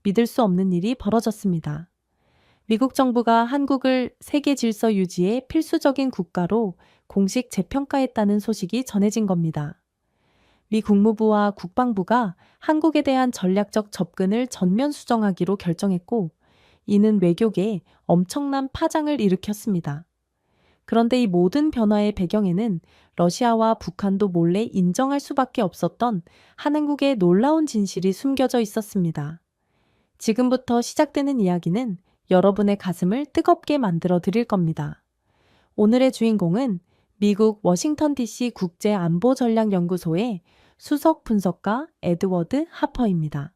믿을 수 없는 일이 벌어졌습니다. 미국 정부가 한국을 세계 질서 유지의 필수적인 국가로 공식 재평가했다는 소식이 전해진 겁니다. 미 국무부와 국방부가 한국에 대한 전략적 접근을 전면 수정하기로 결정했고, 이는 외교계에 엄청난 파장을 일으켰습니다. 그런데 이 모든 변화의 배경에는 러시아와 북한도 몰래 인정할 수밖에 없었던 한국의 놀라운 진실이 숨겨져 있었습니다. 지금부터 시작되는 이야기는 여러분의 가슴을 뜨겁게 만들어 드릴 겁니다. 오늘의 주인공은 미국 워싱턴 DC 국제안보전략연구소의 수석 분석가 에드워드 하퍼입니다.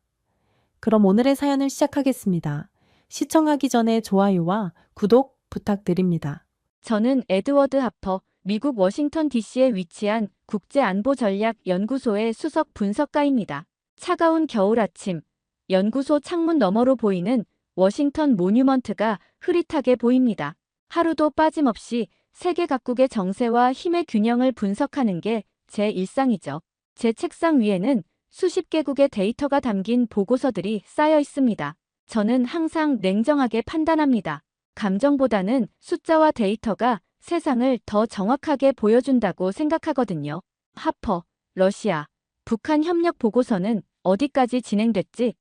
그럼 오늘의 사연을 시작하겠습니다. 시청하기 전에 좋아요와 구독 부탁드립니다. 저는 에드워드 하퍼, 미국 워싱턴 DC에 위치한 국제안보전략연구소의 수석 분석가입니다. 차가운 겨울 아침, 연구소 창문 너머로 보이는 워싱턴 모뉴먼트가 흐릿하게 보입니다. 하루도 빠짐없이 세계 각국의 정세와 힘의 균형을 분석하는 게 제 일상이죠. 제 책상 위에는 수십 개국의 데이터가 담긴 보고서들이 쌓여 있습니다. 저는 항상 냉정하게 판단합니다. 감정보다는 숫자와 데이터가 세상을 더 정확하게 보여준다고 생각하거든요. 하퍼, 러시아, 북한 협력 보고서는 어디까지 진행됐지?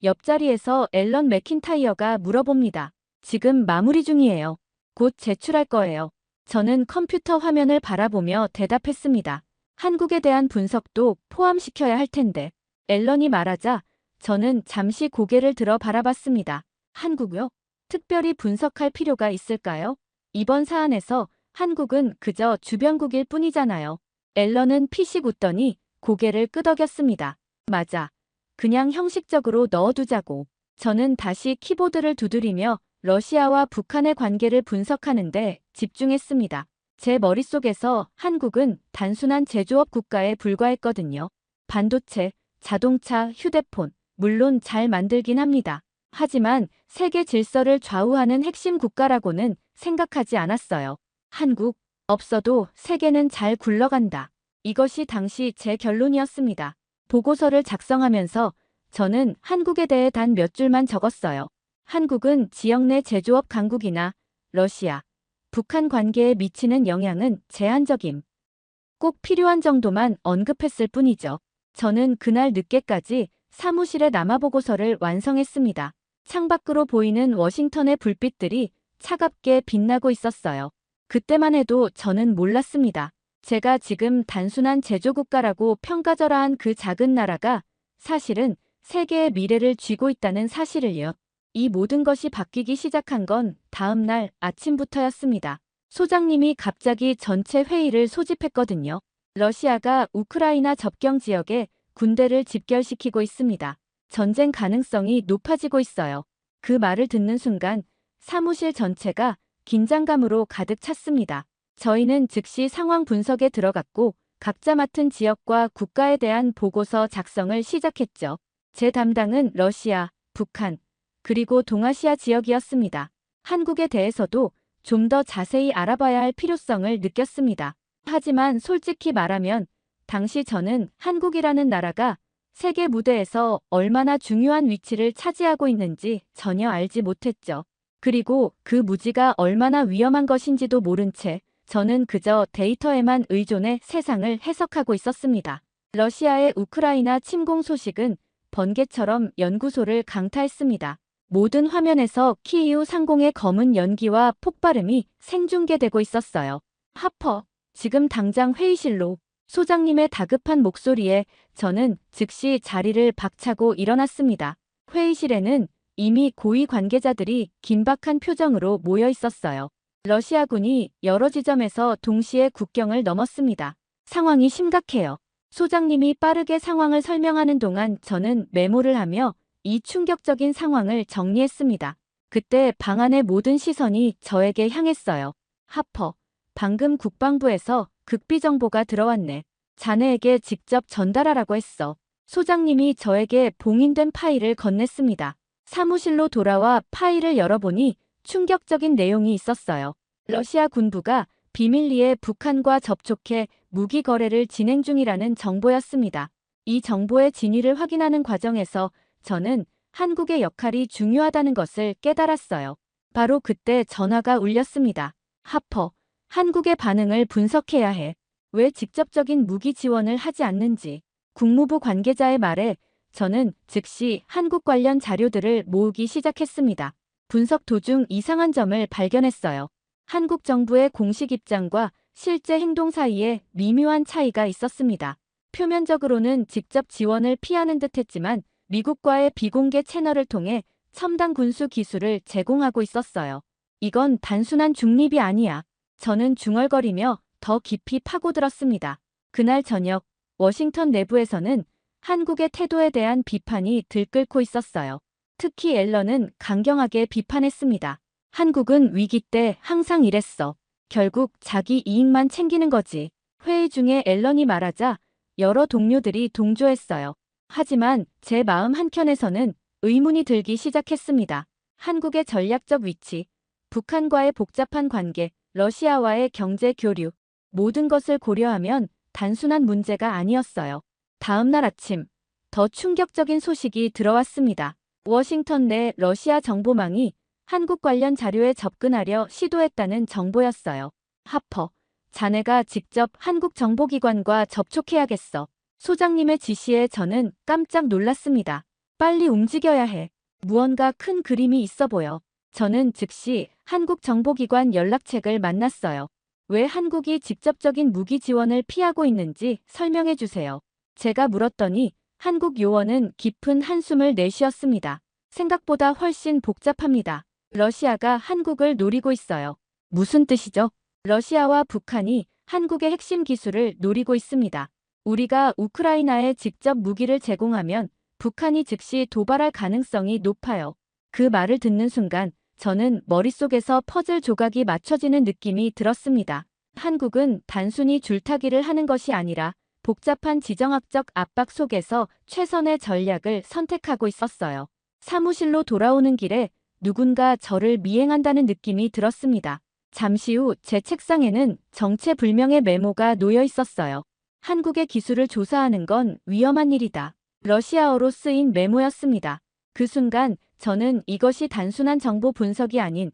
옆자리에서 앨런 맥킨타이어가 물어봅니다. 지금 마무리 중이에요. 곧 제출할 거예요. 저는 컴퓨터 화면을 바라보며 대답했습니다. 한국에 대한 분석도 포함시켜야 할 텐데. 앨런이 말하자 저는 잠시 고개를 들어 바라봤습니다. 한국요? 특별히 분석할 필요가 있을까요? 이번 사안에서 한국은 그저 주변국일 뿐이잖아요. 앨런은 피식 웃더니 고개를 끄덕였습니다. 맞아. 그냥 형식적으로 넣어두자고. 저는 다시 키보드를 두드리며 러시아와 북한의 관계를 분석하는데 집중했습니다. 제 머릿속에서 한국은 단순한 제조업 국가에 불과했거든요. 반도체, 자동차, 휴대폰, 물론 잘 만들긴 합니다. 하지만 세계 질서를 좌우하는 핵심 국가라고는 생각하지 않았어요. 한국, 없어도 세계는 잘 굴러간다. 이것이 당시 제 결론이었습니다. 보고서를 작성하면서 저는 한국에 대해 단 몇 줄만 적었어요. 한국은 지역 내 제조업 강국이나 러시아, 북한 관계에 미치는 영향은 제한적임. 꼭 필요한 정도만 언급했을 뿐이죠. 저는 그날 늦게까지 사무실에 남아 보고서를 완성했습니다. 창밖으로 보이는 워싱턴의 불빛들이 차갑게 빛나고 있었어요. 그때만 해도 저는 몰랐습니다. 제가 지금 단순한 제조국가라고 평가절하한 그 작은 나라가 사실은 세계의 미래를 쥐고 있다는 사실을요. 이 모든 것이 바뀌기 시작한 건 다음 날 아침부터였습니다. 소장님이 갑자기 전체 회의를 소집했거든요. 러시아가 우크라이나 접경 지역에 군대를 집결시키고 있습니다. 전쟁 가능성이 높아지고 있어요. 그 말을 듣는 순간 사무실 전체가 긴장감으로 가득 찼습니다. 저희는 즉시 상황 분석에 들어갔고 각자 맡은 지역과 국가에 대한 보고서 작성을 시작했죠. 제 담당은 러시아, 북한, 그리고 동아시아 지역이었습니다. 한국에 대해서도 좀 더 자세히 알아봐야 할 필요성을 느꼈습니다. 하지만 솔직히 말하면 당시 저는 한국이라는 나라가 세계 무대에서 얼마나 중요한 위치를 차지하고 있는지 전혀 알지 못했죠. 그리고 그 무지가 얼마나 위험한 것인지도 모른 채 저는 그저 데이터에만 의존해 세상을 해석하고 있었습니다. 러시아의 우크라이나 침공 소식은 번개처럼 연구소를 강타했습니다. 모든 화면에서 키이우 상공의 검은 연기와 폭발음이 생중계되고 있었어요. 하퍼, 지금 당장 회의실로. 소장님의 다급한 목소리에 저는 즉시 자리를 박차고 일어났습니다. 회의실에는 이미 고위 관계자들이 긴박한 표정으로 모여 있었어요. 러시아군이 여러 지점에서 동시에 국경을 넘었습니다. 상황이 심각해요. 소장님이 빠르게 상황을 설명하는 동안 저는 메모를 하며 이 충격적인 상황을 정리했습니다. 그때 방 안의 모든 시선이 저에게 향했어요. 하퍼, 방금 국방부에서 극비 정보가 들어왔네. 자네에게 직접 전달하라고 했어. 소장님이 저에게 봉인된 파일을 건넸습니다. 사무실로 돌아와 파일을 열어보니 충격적인 내용이 있었어요. 러시아 군부가 비밀리에 북한과 접촉해 무기 거래를 진행 중이라는 정보였습니다. 이 정보의 진위를 확인하는 과정에서 저는 한국의 역할이 중요하다는 것을 깨달았어요. 바로 그때 전화가 울렸습니다. 하퍼, 한국의 반응을 분석해야 해. 왜 직접적인 무기 지원을 하지 않는지. 국무부 관계자의 말에 저는 즉시 한국 관련 자료들을 모으기 시작했습니다. 분석 도중 이상한 점을 발견했어요. 한국 정부의 공식 입장과 실제 행동 사이에 미묘한 차이가 있었습니다. 표면적으로는 직접 지원을 피하는 듯 했지만 미국과의 비공개 채널을 통해 첨단 군수 기술을 제공하고 있었어요. 이건 단순한 중립이 아니야. 저는 중얼거리며 더 깊이 파고들었습니다. 그날 저녁 워싱턴 내부에서는 한국의 태도에 대한 비판이 들끓고 있었어요. 특히 앨런은 강경하게 비판했습니다. 한국은 위기 때 항상 이랬어. 결국 자기 이익만 챙기는 거지. 회의 중에 앨런이 말하자 여러 동료들이 동조했어요. 하지만 제 마음 한켠에서는 의문이 들기 시작했습니다. 한국의 전략적 위치, 북한과의 복잡한 관계, 러시아와의 경제 교류, 모든 것을 고려하면 단순한 문제가 아니었어요. 다음 날 아침, 더 충격적인 소식이 들어왔습니다. 워싱턴 내 러시아 정보망이 한국 관련 자료에 접근하려 시도했다는 정보였어요. 하퍼, 자네가 직접 한국 정보기관과 접촉해야겠어. 소장님의 지시에 저는 깜짝 놀랐습니다. 빨리 움직여야 해. 무언가 큰 그림이 있어 보여. 저는 즉시 한국 정보기관 연락책을 만났어요. 왜 한국이 직접적인 무기 지원을 피하고 있는지 설명해 주세요. 제가 물었더니 한국 요원은 깊은 한숨을 내쉬었습니다. 생각보다 훨씬 복잡합니다. 러시아가 한국을 노리고 있어요. 무슨 뜻이죠? 러시아와 북한이 한국의 핵심 기술을 노리고 있습니다. 우리가 우크라이나에 직접 무기를 제공하면 북한이 즉시 도발할 가능성이 높아요. 그 말을 듣는 순간 저는 머릿속에서 퍼즐 조각이 맞춰지는 느낌이 들었습니다. 한국은 단순히 줄타기를 하는 것이 아니라 복잡한 지정학적 압박 속에서 최선의 전략을 선택하고 있었어요. 사무실로 돌아오는 길에 누군가 저를 미행한다는 느낌이 들었습니다. 잠시 후 제 책상에는 정체불명의 메모가 놓여 있었어요. 한국의 기술을 조사하는 건 위험한 일이다. 러시아어로 쓰인 메모였습니다. 그 순간 저는 이것이 단순한 정보 분석이 아닌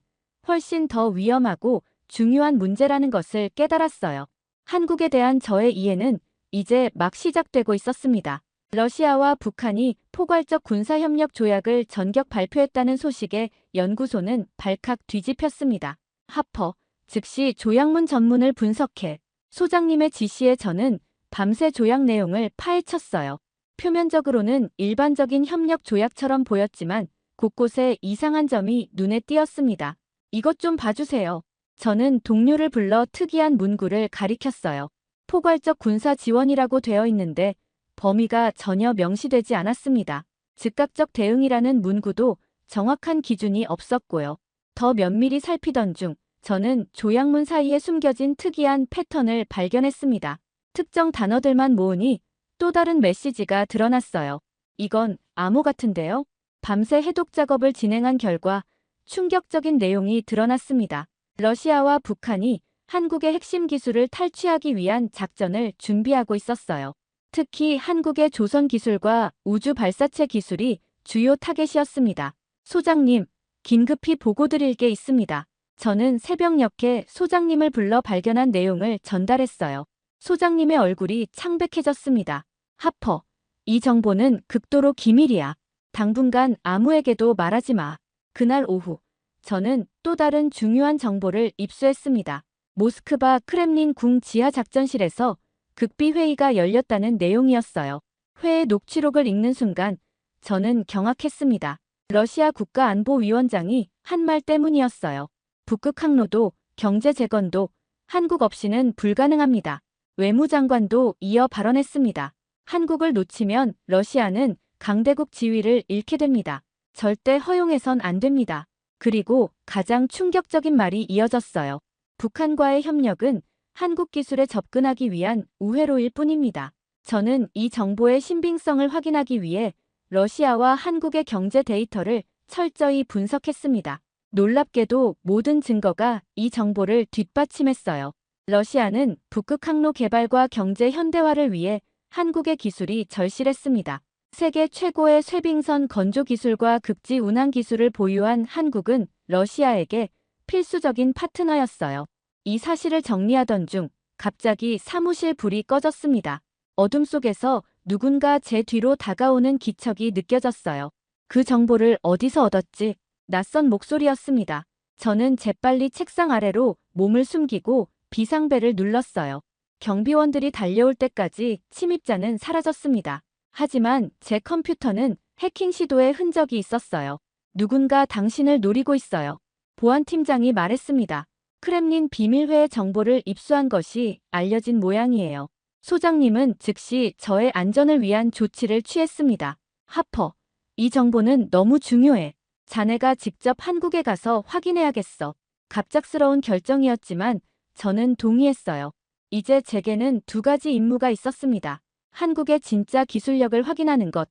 훨씬 더 위험하고 중요한 문제라는 것을 깨달았어요. 한국에 대한 저의 이해는 이제 막 시작되고 있었습니다. 러시아와 북한이 포괄적 군사협력 조약을 전격 발표했다는 소식에 연구소는 발칵 뒤집혔습니다. 하퍼, 즉시 조약문 전문을 분석해. 소장님의 지시에 저는 밤새 조약 내용을 파헤쳤어요. 표면적으로는 일반적인 협력 조약처럼 보였지만 곳곳에 이상한 점이 눈에 띄었습니다. 이것 좀 봐주세요. 저는 동료를 불러 특이한 문구를 가리켰어요. 포괄적 군사 지원이라고 되어 있는데 범위가 전혀 명시되지 않았습니다. 즉각적 대응이라는 문구도 정확한 기준이 없었고요. 더 면밀히 살피던 중 저는 조약문 사이에 숨겨진 특이한 패턴을 발견했습니다. 특정 단어들만 모으니 또 다른 메시지가 드러났어요. 이건 암호 같은데요? 밤새 해독 작업을 진행한 결과 충격적인 내용이 드러났습니다. 러시아와 북한이 한국의 핵심 기술을 탈취하기 위한 작전을 준비하고 있었어요. 특히 한국의 조선 기술과 우주 발사체 기술이 주요 타겟이었습니다. 소장님, 긴급히 보고드릴 게 있습니다. 저는 새벽녘에 소장님을 불러 발견한 내용을 전달했어요. 소장님의 얼굴이 창백해졌습니다. 하퍼, 이 정보는 극도로 기밀이야. 당분간 아무에게도 말하지 마. 그날 오후, 저는 또 다른 중요한 정보를 입수했습니다. 모스크바 크렘린 궁 지하 작전실에서 극비 회의가 열렸다는 내용이었어요. 회의 녹취록을 읽는 순간 저는 경악했습니다. 러시아 국가안보위원장이 한 말 때문이었어요. 북극 항로도 경제 재건도 한국 없이는 불가능합니다. 외무장관도 이어 발언했습니다. 한국을 놓치면 러시아는 강대국 지위를 잃게 됩니다. 절대 허용해선 안 됩니다. 그리고 가장 충격적인 말이 이어졌어요. 북한과의 협력은 한국 기술에 접근하기 위한 우회로일 뿐입니다. 저는 이 정보의 신빙성을 확인하기 위해 러시아와 한국의 경제 데이터를 철저히 분석했습니다. 놀랍게도 모든 증거가 이 정보를 뒷받침했어요. 러시아는 북극 항로 개발과 경제 현대화를 위해 한국의 기술이 절실했습니다. 세계 최고의 쇠빙선 건조 기술과 극지 운항 기술을 보유한 한국은 러시아에게 필수적인 파트너였어요. 이 사실을 정리하던 중 갑자기 사무실 불이 꺼졌습니다. 어둠 속에서 누군가 제 뒤로 다가오는 기척이 느껴졌어요. 그 정보를 어디서 얻었지? 낯선 목소리였습니다. 저는 재빨리 책상 아래로 몸을 숨기고 비상벨을 눌렀어요. 경비원들이 달려올 때까지 침입자는 사라졌습니다. 하지만 제 컴퓨터는 해킹 시도의 흔적이 있었어요. 누군가 당신을 노리고 있어요. 보안팀장이 말했습니다. 크렘린 비밀회의 정보를 입수한 것이 알려진 모양이에요. 소장님은 즉시 저의 안전을 위한 조치를 취했습니다. 하퍼, 이 정보는 너무 중요해. 자네가 직접 한국에 가서 확인해야겠어. 갑작스러운 결정이었지만 저는 동의했어요. 이제 제게는 두 가지 임무가 있었습니다. 한국의 진짜 기술력을 확인하는 것,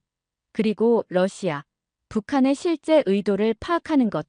그리고 러시아, 북한의 실제 의도를 파악하는 것.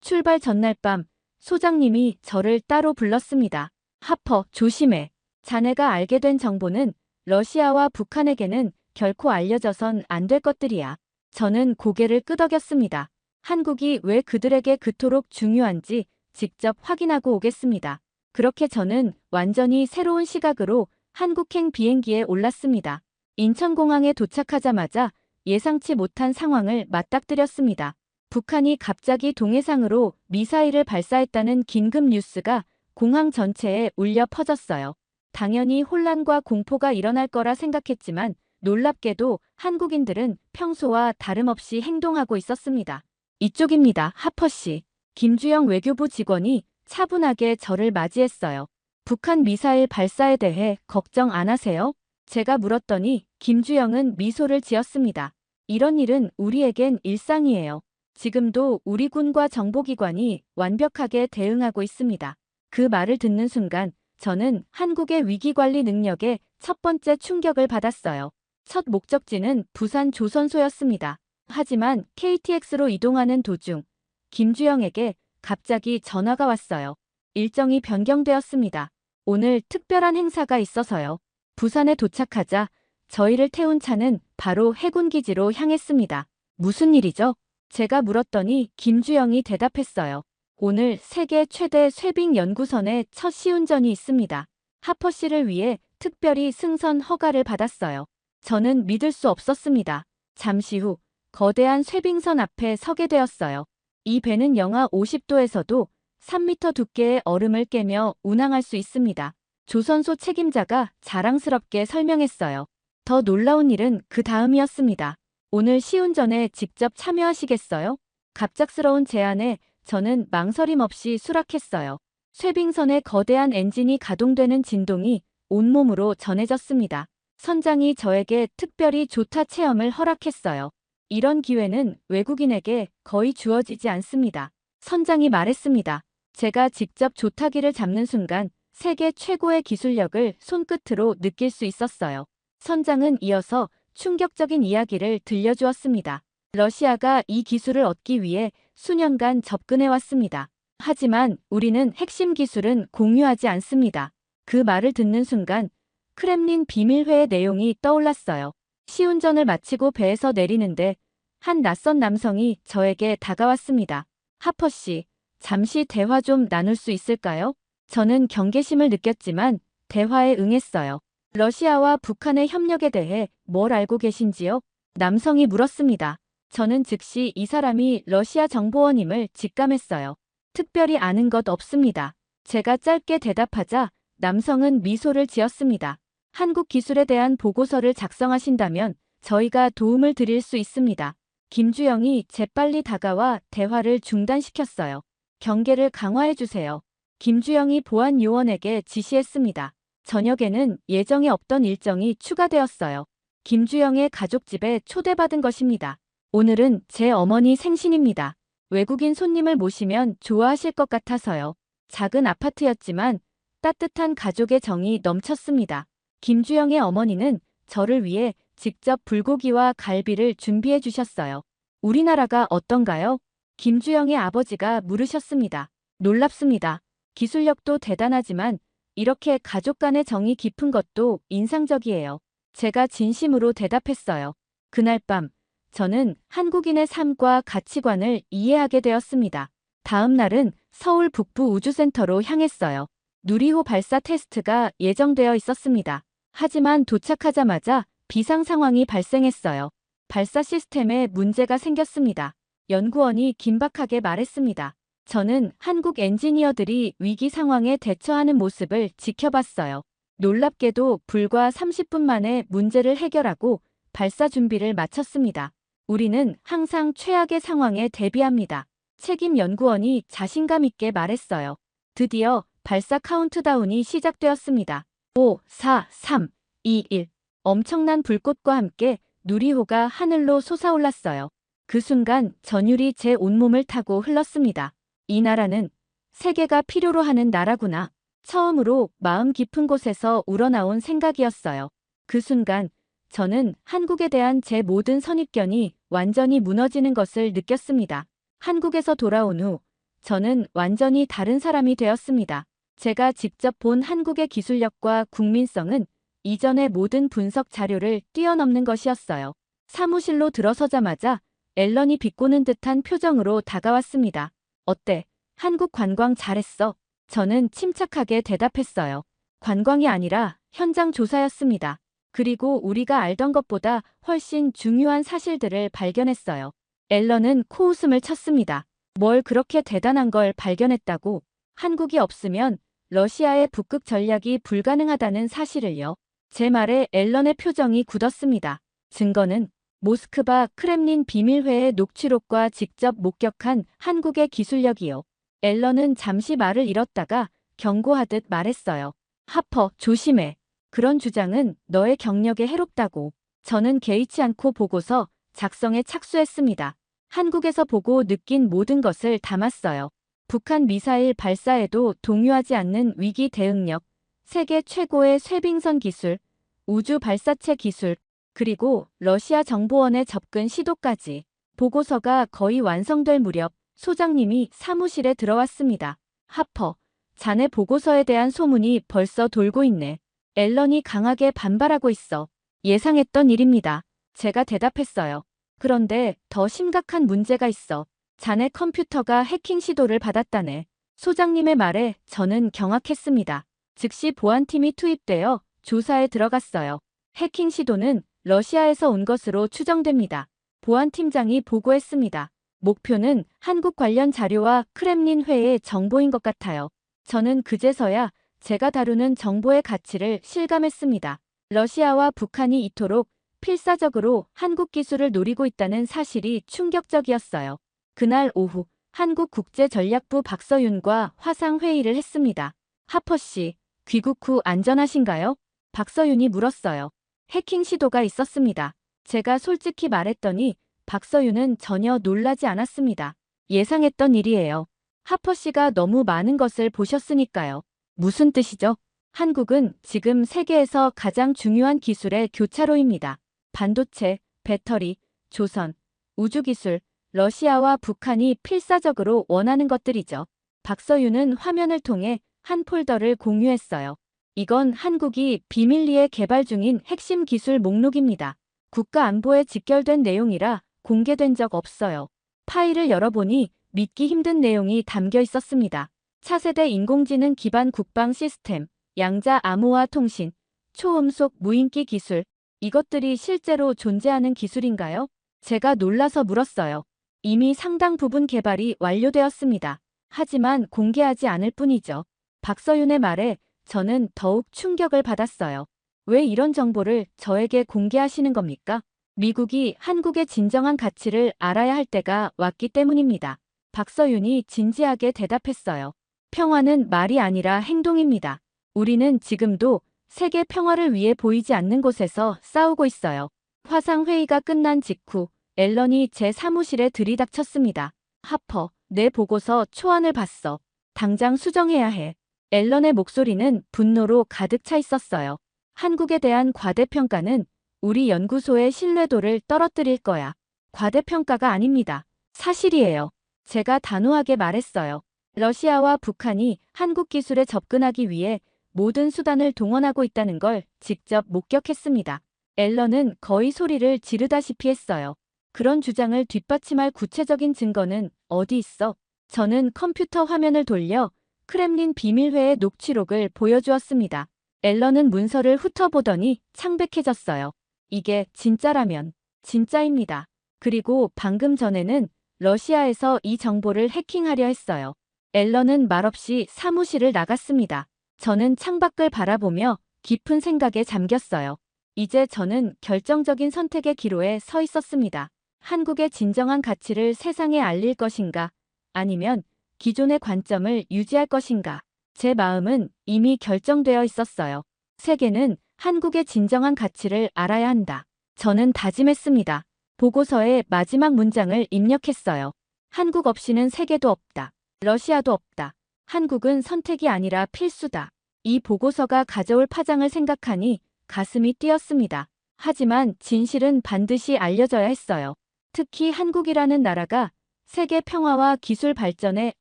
출발 전날 밤, 소장님이 저를 따로 불렀습니다. 하퍼, 조심해. 자네가 알게 된 정보는 러시아와 북한에게는 결코 알려져선 안 될 것들이야. 저는 고개를 끄덕였습니다. 한국이 왜 그들에게 그토록 중요한지 직접 확인하고 오겠습니다. 그렇게 저는 완전히 새로운 시각으로 한국행 비행기에 올랐습니다. 인천공항에 도착하자마자 예상치 못한 상황을 맞닥뜨렸습니다. 북한이 갑자기 동해상으로 미사일을 발사했다는 긴급 뉴스가 공항 전체에 울려 퍼졌어요. 당연히 혼란과 공포가 일어날 거라 생각했지만 놀랍게도 한국인들은 평소와 다름없이 행동하고 있었습니다. 이쪽입니다, 하퍼씨. 김주영 외교부 직원이 차분하게 저를 맞이했어요. 북한 미사일 발사에 대해 걱정 안 하세요? 제가 물었더니 김주영은 미소를 지었습니다. 이런 일은 우리에겐 일상이에요. 지금도 우리 군과 정보기관이 완벽하게 대응하고 있습니다. 그 말을 듣는 순간 저는 한국의 위기관리 능력에 첫 번째 충격을 받았어요. 첫 목적지는 부산 조선소였습니다. 하지만 KTX로 이동하는 도중 김주영에게 갑자기 전화가 왔어요. 일정이 변경되었습니다. 오늘 특별한 행사가 있어서요. 부산에 도착하자 저희를 태운 차는 바로 해군기지로 향했습니다. 무슨 일이죠? 제가 물었더니 김주영이 대답했어요. 오늘 세계 최대 쇠빙 연구선의 첫 시운전이 있습니다. 하퍼 씨를 위해 특별히 승선 허가를 받았어요. 저는 믿을 수 없었습니다. 잠시 후 거대한 쇠빙선 앞에 서게 되었어요. 이 배는 영하 50도에서도 3m 두께의 얼음을 깨며 운항할 수 있습니다. 조선소 책임자가 자랑스럽게 설명했어요. 더 놀라운 일은 그 다음이었습니다. 오늘 시운전에 직접 참여하시겠어요? 갑작스러운 제안에 저는 망설임 없이 수락했어요. 쇠빙선의 거대한 엔진이 가동되는 진동이 온몸으로 전해졌습니다. 선장이 저에게 특별히 조타 체험을 허락했어요. 이런 기회는 외국인에게 거의 주어지지 않습니다. 선장이 말했습니다. 제가 직접 조타기를 잡는 순간 세계 최고의 기술력을 손끝으로 느낄 수 있었어요. 선장은 이어서 충격적인 이야기를 들려주었습니다. 러시아가 이 기술을 얻기 위해 수년간 접근해왔습니다. 하지만 우리는 핵심 기술은 공유하지 않습니다. 그 말을 듣는 순간 크렘린 비밀회의 내용이 떠올랐어요. 시운전을 마치고 배에서 내리는데 한 낯선 남성이 저에게 다가왔습니다. 하퍼 씨, 잠시 대화 좀 나눌 수 있을까요? 저는 경계심을 느꼈지만 대화에 응했어요. 러시아와 북한의 협력에 대해 뭘 알고 계신지요? 남성이 물었습니다. 저는 즉시 이 사람이 러시아 정보원임을 직감했어요. 특별히 아는 것 없습니다. 제가 짧게 대답하자 남성은 미소를 지었습니다. 한국 기술에 대한 보고서를 작성하신다면 저희가 도움을 드릴 수 있습니다. 김주영이 재빨리 다가와 대화를 중단시켰어요. 경계를 강화해주세요. 김주영이 보안 요원에게 지시했습니다. 저녁에는 예정에 없던 일정이 추가되었어요. 김주영의 가족집에 초대받은 것입니다. 오늘은 제 어머니 생신입니다. 외국인 손님을 모시면 좋아하실 것 같아서요. 작은 아파트였지만 따뜻한 가족의 정이 넘쳤습니다. 김주영의 어머니는 저를 위해 직접 불고기와 갈비를 준비해 주셨어요. 우리나라가 어떤가요? 김주영의 아버지가 물으셨습니다. 놀랍습니다. 기술력도 대단하지만 이렇게 가족 간의 정이 깊은 것도 인상적이에요. 제가 진심으로 대답했어요. 그날 밤, 저는 한국인의 삶과 가치관을 이해하게 되었습니다. 다음 날은 서울 북부 우주센터로 향했어요. 누리호 발사 테스트가 예정되어 있었습니다. 하지만 도착하자마자 비상 상황이 발생했어요. 발사 시스템에 문제가 생겼습니다. 연구원이 긴박하게 말했습니다. 저는 한국 엔지니어들이 위기 상황에 대처하는 모습을 지켜봤어요. 놀랍게도 불과 30분 만에 문제를 해결하고 발사 준비를 마쳤습니다. 우리는 항상 최악의 상황에 대비합니다. 책임 연구원이 자신감 있게 말했어요. 드디어 발사 카운트다운이 시작되었습니다. 5, 4, 3, 2, 1. 엄청난 불꽃과 함께 누리호가 하늘로 솟아올랐어요. 그 순간 전율이 제 온몸을 타고 흘렀습니다. 이 나라는 세계가 필요로 하는 나라구나. 처음으로 마음 깊은 곳에서 우러나온 생각이었어요. 그 순간 저는 한국에 대한 제 모든 선입견이 완전히 무너지는 것을 느꼈습니다. 한국에서 돌아온 후 저는 완전히 다른 사람이 되었습니다. 제가 직접 본 한국의 기술력과 국민성은 이전의 모든 분석 자료를 뛰어넘는 것이었어요. 사무실로 들어서자마자 앨런이 비꼬는 듯한 표정으로 다가왔습니다. 어때? 한국 관광 잘했어? 저는 침착하게 대답했어요. 관광이 아니라 현장 조사였습니다. 그리고 우리가 알던 것보다 훨씬 중요한 사실들을 발견했어요. 앨런은 코웃음을 쳤습니다. 뭘 그렇게 대단한 걸 발견했다고? 한국이 없으면 러시아의 북극 전략이 불가능하다는 사실을요. 제 말에 앨런의 표정이 굳었습니다. 증거는 모스크바 크렘린 비밀회의 녹취록과 직접 목격한 한국의 기술력이요. 앨런은 잠시 말을 잃었다가 경고하듯 말했어요. 하퍼, 조심해. 그런 주장은 너의 경력에 해롭다고. 저는 개의치 않고 보고서 작성에 착수했습니다. 한국에서 보고 느낀 모든 것을 담았어요. 북한 미사일 발사에도 동요하지 않는 위기 대응력, 세계 최고의 쇠빙선 기술, 우주 발사체 기술, 그리고 러시아 정보원의 접근 시도까지. 보고서가 거의 완성될 무렵 소장님이 사무실에 들어왔습니다. 하퍼, 자네 보고서에 대한 소문이 벌써 돌고 있네. 앨런이 강하게 반발하고 있어. 예상했던 일입니다. 제가 대답했어요. 그런데 더 심각한 문제가 있어. 자네 컴퓨터가 해킹 시도를 받았다네. 소장님의 말에 저는 경악했습니다. 즉시 보안팀이 투입되어 조사에 들어갔어요. 해킹 시도는 러시아에서 온 것으로 추정됩니다. 보안팀장이 보고했습니다. 목표는 한국 관련 자료와 크렘린 회의 정보인 것 같아요. 저는 그제서야 제가 다루는 정보의 가치를 실감했습니다. 러시아와 북한이 이토록 필사적으로 한국 기술을 노리고 있다는 사실이 충격적이었어요. 그날 오후 한국국제전략부 박서윤과 화상회의를 했습니다. 하퍼 씨, 귀국 후 안전하신가요? 박서윤이 물었어요. 해킹 시도가 있었습니다. 제가 솔직히 말했더니 박서윤은 전혀 놀라지 않았습니다. 예상했던 일이에요. 하퍼 씨가 너무 많은 것을 보셨으니까요. 무슨 뜻이죠? 한국은 지금 세계에서 가장 중요한 기술의 교차로입니다. 반도체, 배터리, 조선, 우주기술, 러시아와 북한이 필사적으로 원하는 것들이죠. 박서윤은 화면을 통해 한 폴더를 공유했어요. 이건 한국이 비밀리에 개발 중인 핵심 기술 목록입니다. 국가 안보에 직결된 내용이라 공개된 적 없어요. 파일을 열어보니 믿기 힘든 내용이 담겨 있었습니다. 차세대 인공지능 기반 국방 시스템, 양자 암호화 통신, 초음속 무인기 기술, 이것들이 실제로 존재하는 기술인가요? 제가 놀라서 물었어요. 이미 상당 부분 개발이 완료되었습니다. 하지만 공개하지 않을 뿐이죠. 박서윤의 말에 저는 더욱 충격을 받았어요. 왜 이런 정보를 저에게 공개하시는 겁니까? 미국이 한국의 진정한 가치를 알아야 할 때가 왔기 때문입니다. 박서윤이 진지하게 대답했어요. 평화는 말이 아니라 행동입니다. 우리는 지금도 세계 평화를 위해 보이지 않는 곳에서 싸우고 있어요. 화상회의가 끝난 직후 앨런이 제 사무실에 들이닥쳤습니다. 하퍼, 내 보고서 초안을 봤어. 당장 수정해야 해. 앨런의 목소리는 분노로 가득 차 있었어요. 한국에 대한 과대평가는 우리 연구소의 신뢰도를 떨어뜨릴 거야. 과대평가가 아닙니다. 사실이에요. 제가 단호하게 말했어요. 러시아와 북한이 한국 기술에 접근하기 위해 모든 수단을 동원하고 있다는 걸 직접 목격했습니다. 앨런은 거의 소리를 지르다시피 했어요. 그런 주장을 뒷받침할 구체적인 증거는 어디 있어? 저는 컴퓨터 화면을 돌려 크렘린 비밀회의 녹취록을 보여주었습니다. 앨런은 문서를 훑어보더니 창백해졌어요. 이게 진짜라면 진짜입니다. 그리고 방금 전에는 러시아에서 이 정보를 해킹하려 했어요. 앨런은 말없이 사무실을 나갔습니다. 저는 창밖을 바라보며 깊은 생각에 잠겼어요. 이제 저는 결정적인 선택의 기로에 서 있었습니다. 한국의 진정한 가치를 세상에 알릴 것인가? 아니면 기존의 관점을 유지할 것인가? 제 마음은 이미 결정되어 있었어요. 세계는 한국의 진정한 가치를 알아야 한다. 저는 다짐했습니다. 보고서의 마지막 문장을 입력했어요. 한국 없이는 세계도 없다. 러시아도 없다. 한국은 선택이 아니라 필수다. 이 보고서가 가져올 파장을 생각하니 가슴이 뛰었습니다. 하지만 진실은 반드시 알려져야 했어요. 특히 한국이라는 나라가 세계 평화와 기술 발전에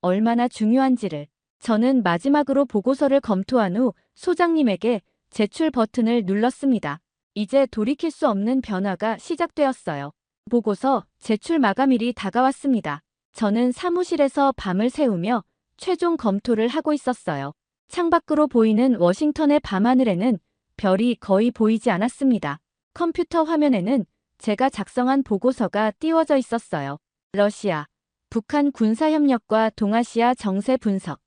얼마나 중요한지를. 저는 마지막으로 보고서를 검토한 후 소장님에게 제출 버튼을 눌렀습니다. 이제 돌이킬 수 없는 변화가 시작되었어요. 보고서 제출 마감일이 다가왔습니다. 저는 사무실에서 밤을 새우며 최종 검토를 하고 있었어요. 창밖으로 보이는 워싱턴의 밤하늘에는 별이 거의 보이지 않았습니다. 컴퓨터 화면에는 제가 작성한 보고서가 띄워져 있었어요. 러시아, 북한 군사협력과 동아시아 정세 분석.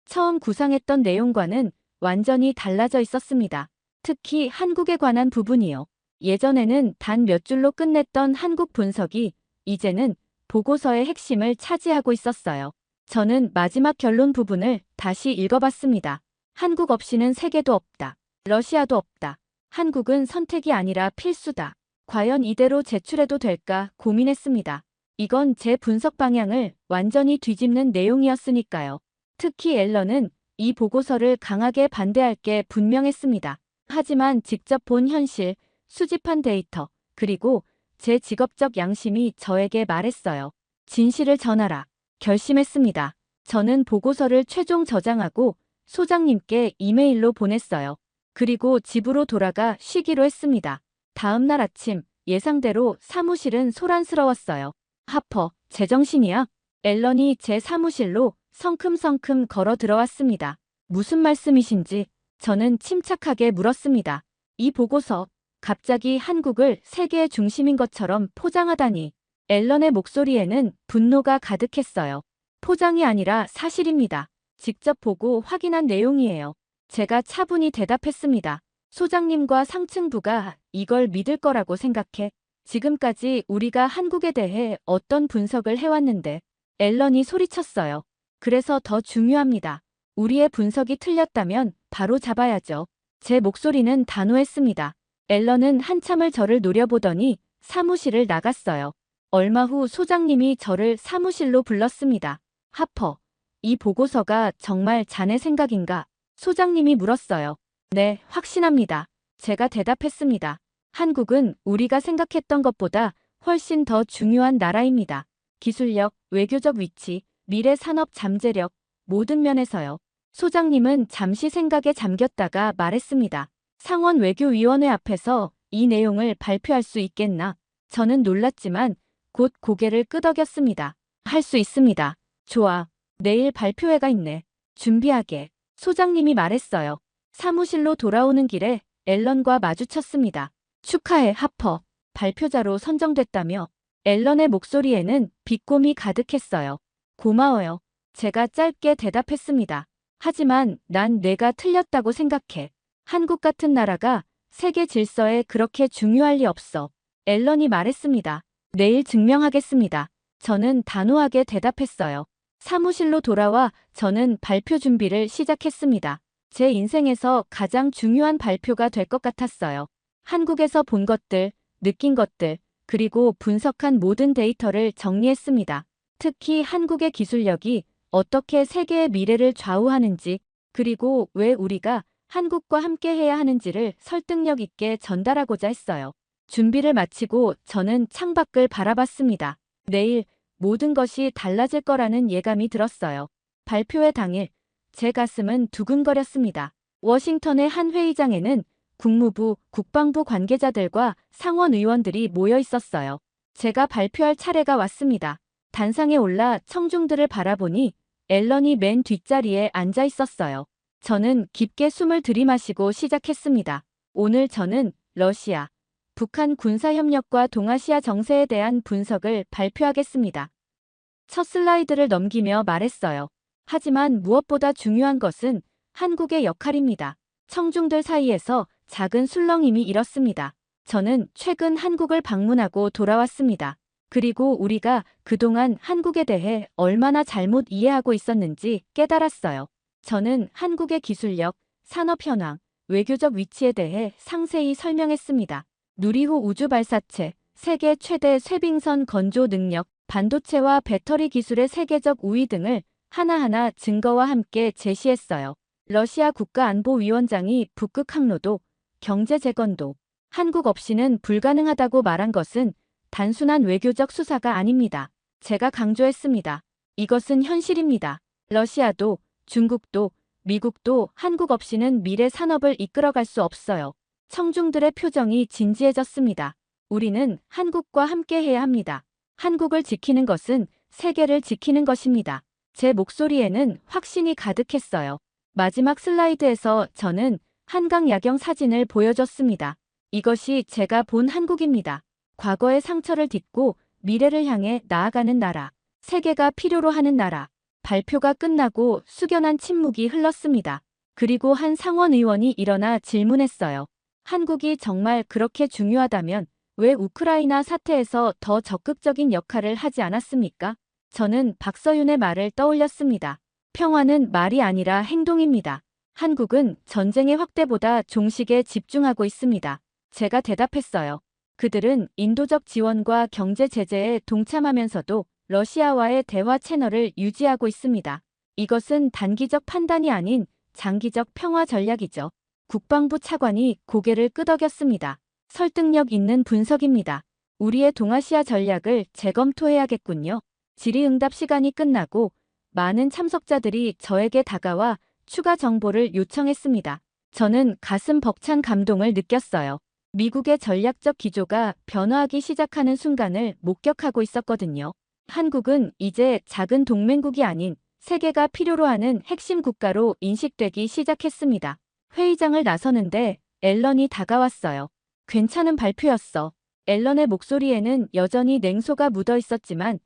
처음 구상했던 내용과는 완전히 달라져 있었습니다. 특히 한국에 관한 부분이요. 예전에는 단 몇 줄로 끝냈던 한국 분석이 이제는 보고서의 핵심을 차지하고 있었어요. 저는 마지막 결론 부분을 다시 읽어봤습니다. 한국 없이는 세계도 없다. 러시아도 없다. 한국은 선택이 아니라 필수다. 과연 이대로 제출해도 될까 고민했습니다. 이건 제 분석 방향을 완전히 뒤집는 내용이었으니까요. 특히 앨런은 이 보고서를 강하게 반대할 게 분명했습니다. 하지만 직접 본 현실, 수집한 데이터, 그리고 제 직업적 양심이 저에게 말했어요. 진실을 전하라. 결심했습니다. 저는 보고서를 최종 저장하고 소장님께 이메일로 보냈어요. 그리고 집으로 돌아가 쉬기로 했습니다. 다음 날 아침 예상대로 사무실은 소란스러웠어요. 하퍼, 제정신이야? 앨런이 제 사무실로 성큼성큼 걸어 들어왔습니다. 무슨 말씀이신지 저는 침착하게 물었습니다. 이 보고서, 갑자기 한국을 세계의 중심인 것처럼 포장하다니. 앨런의 목소리에는 분노가 가득했어요. 포장이 아니라 사실입니다. 직접 보고 확인한 내용이에요. 제가 차분히 대답했습니다. 소장님과 상층부가 이걸 믿을 거라고 생각해. 지금까지 우리가 한국에 대해 어떤 분석을 해왔는데. 앨런이 소리쳤어요. 그래서 더 중요합니다. 우리의 분석이 틀렸다면 바로 잡아야죠. 제 목소리는 단호했습니다. 앨런은 한참을 저를 노려보더니 사무실을 나갔어요. 얼마 후 소장님이 저를 사무실로 불렀습니다. 하퍼, 이 보고서가 정말 자네 생각인가? 소장님이 물었어요. 네, 확신합니다. 제가 대답했습니다. 한국은 우리가 생각했던 것보다 훨씬 더 중요한 나라입니다. 기술력, 외교적 위치, 미래 산업 잠재력, 모든 면에서요. 소장님은 잠시 생각에 잠겼다가 말했습니다. 상원 외교위원회 앞에서 이 내용을 발표할 수 있겠나? 저는 놀랐지만 곧 고개를 끄덕였습니다. 할 수 있습니다. 좋아. 내일 발표회가 있네. 준비하게. 소장님이 말했어요. 사무실로 돌아오는 길에 앨런과 마주쳤습니다. 축하해, 하퍼. 발표자로 선정됐다며. 앨런의 목소리에는 비꼬미 가득했어요. 고마워요. 제가 짧게 대답했습니다. 하지만 난 내가 틀렸다고 생각해. 한국 같은 나라가 세계 질서에 그렇게 중요할 리 없어. 앨런이 말했습니다. 내일 증명하겠습니다. 저는 단호하게 대답했어요. 사무실로 돌아와 저는 발표 준비를 시작했습니다. 제 인생에서 가장 중요한 발표가 될 것 같았어요. 한국에서 본 것들, 느낀 것들, 그리고 분석한 모든 데이터를 정리했습니다. 특히 한국의 기술력이 어떻게 세계의 미래를 좌우하는지, 그리고 왜 우리가 한국과 함께 해야 하는지를 설득력 있게 전달하고자 했어요. 준비를 마치고 저는 창밖을 바라봤습니다. 내일 모든 것이 달라질 거라는 예감이 들었어요. 발표회 당일 제 가슴은 두근거렸습니다. 워싱턴의 한 회의장에는 국무부, 국방부 관계자들과 상원 의원들이 모여 있었어요. 제가 발표할 차례가 왔습니다. 단상에 올라 청중들을 바라보니 앨런이 맨 뒷자리에 앉아 있었어요. 저는 깊게 숨을 들이마시고 시작했습니다. 오늘 저는 러시아, 북한 군사협력과 동아시아 정세에 대한 분석을 발표하겠습니다. 첫 슬라이드를 넘기며 말했어요. 하지만 무엇보다 중요한 것은 한국의 역할입니다. 청중들 사이에서 작은 술렁임이 일었습니다. 저는 최근 한국을 방문하고 돌아왔습니다. 그리고 우리가 그동안 한국에 대해 얼마나 잘못 이해하고 있었는지 깨달았어요. 저는 한국의 기술력, 산업 현황, 외교적 위치에 대해 상세히 설명했습니다. 누리호 우주발사체, 세계 최대 쇄빙선 건조 능력, 반도체와 배터리 기술의 세계적 우위 등을 하나하나 증거와 함께 제시했어요. 러시아 국가안보위원장이 북극 항로도, 경제 재건도, 한국 없이는 불가능하다고 말한 것은 단순한 외교적 수사가 아닙니다. 제가 강조했습니다. 이것은 현실입니다. 러시아도, 중국도, 미국도 한국 없이는 미래 산업을 이끌어갈 수 없어요. 청중들의 표정이 진지해졌습니다. 우리는 한국과 함께해야 합니다. 한국을 지키는 것은 세계를 지키는 것입니다. 제 목소리에는 확신이 가득했어요. 마지막 슬라이드에서 저는 한강 야경 사진을 보여줬습니다. 이것이 제가 본 한국입니다. 과거의 상처를 딛고 미래를 향해 나아가는 나라. 세계가 필요로 하는 나라. 발표가 끝나고 숙연한 침묵이 흘렀습니다. 그리고 한 상원 의원이 일어나 질문했어요. 한국이 정말 그렇게 중요하다면 왜 우크라이나 사태에서 더 적극적인 역할을 하지 않았습니까? 저는 박서윤의 말을 떠올렸습니다. 평화는 말이 아니라 행동입니다. 한국은 전쟁의 확대보다 종식에 집중하고 있습니다. 제가 대답했어요. 그들은 인도적 지원과 경제 제재에 동참하면서도 러시아와의 대화 채널을 유지하고 있습니다. 이것은 단기적 판단이 아닌 장기적 평화 전략이죠. 국방부 차관이 고개를 끄덕였습니다. 설득력 있는 분석입니다. 우리의 동아시아 전략을 재검토해야겠군요. 질의응답 시간이 끝나고 많은 참석자들이 저에게 다가와 추가 정보를 요청했습니다. 저는 가슴 벅찬 감동을 느꼈어요. 미국의 전략적 기조가 변화하기 시작하는 순간을 목격하고 있었거든요. 한국은 이제 작은 동맹국이 아닌 세계가 필요로 하는 핵심 국가로 인식되기 시작했습니다. 회의장을 나서는데 앨런이 다가왔어요. 괜찮은 발표였어. 앨런의 목소리에는 여전히 냉소가 묻어 있었지만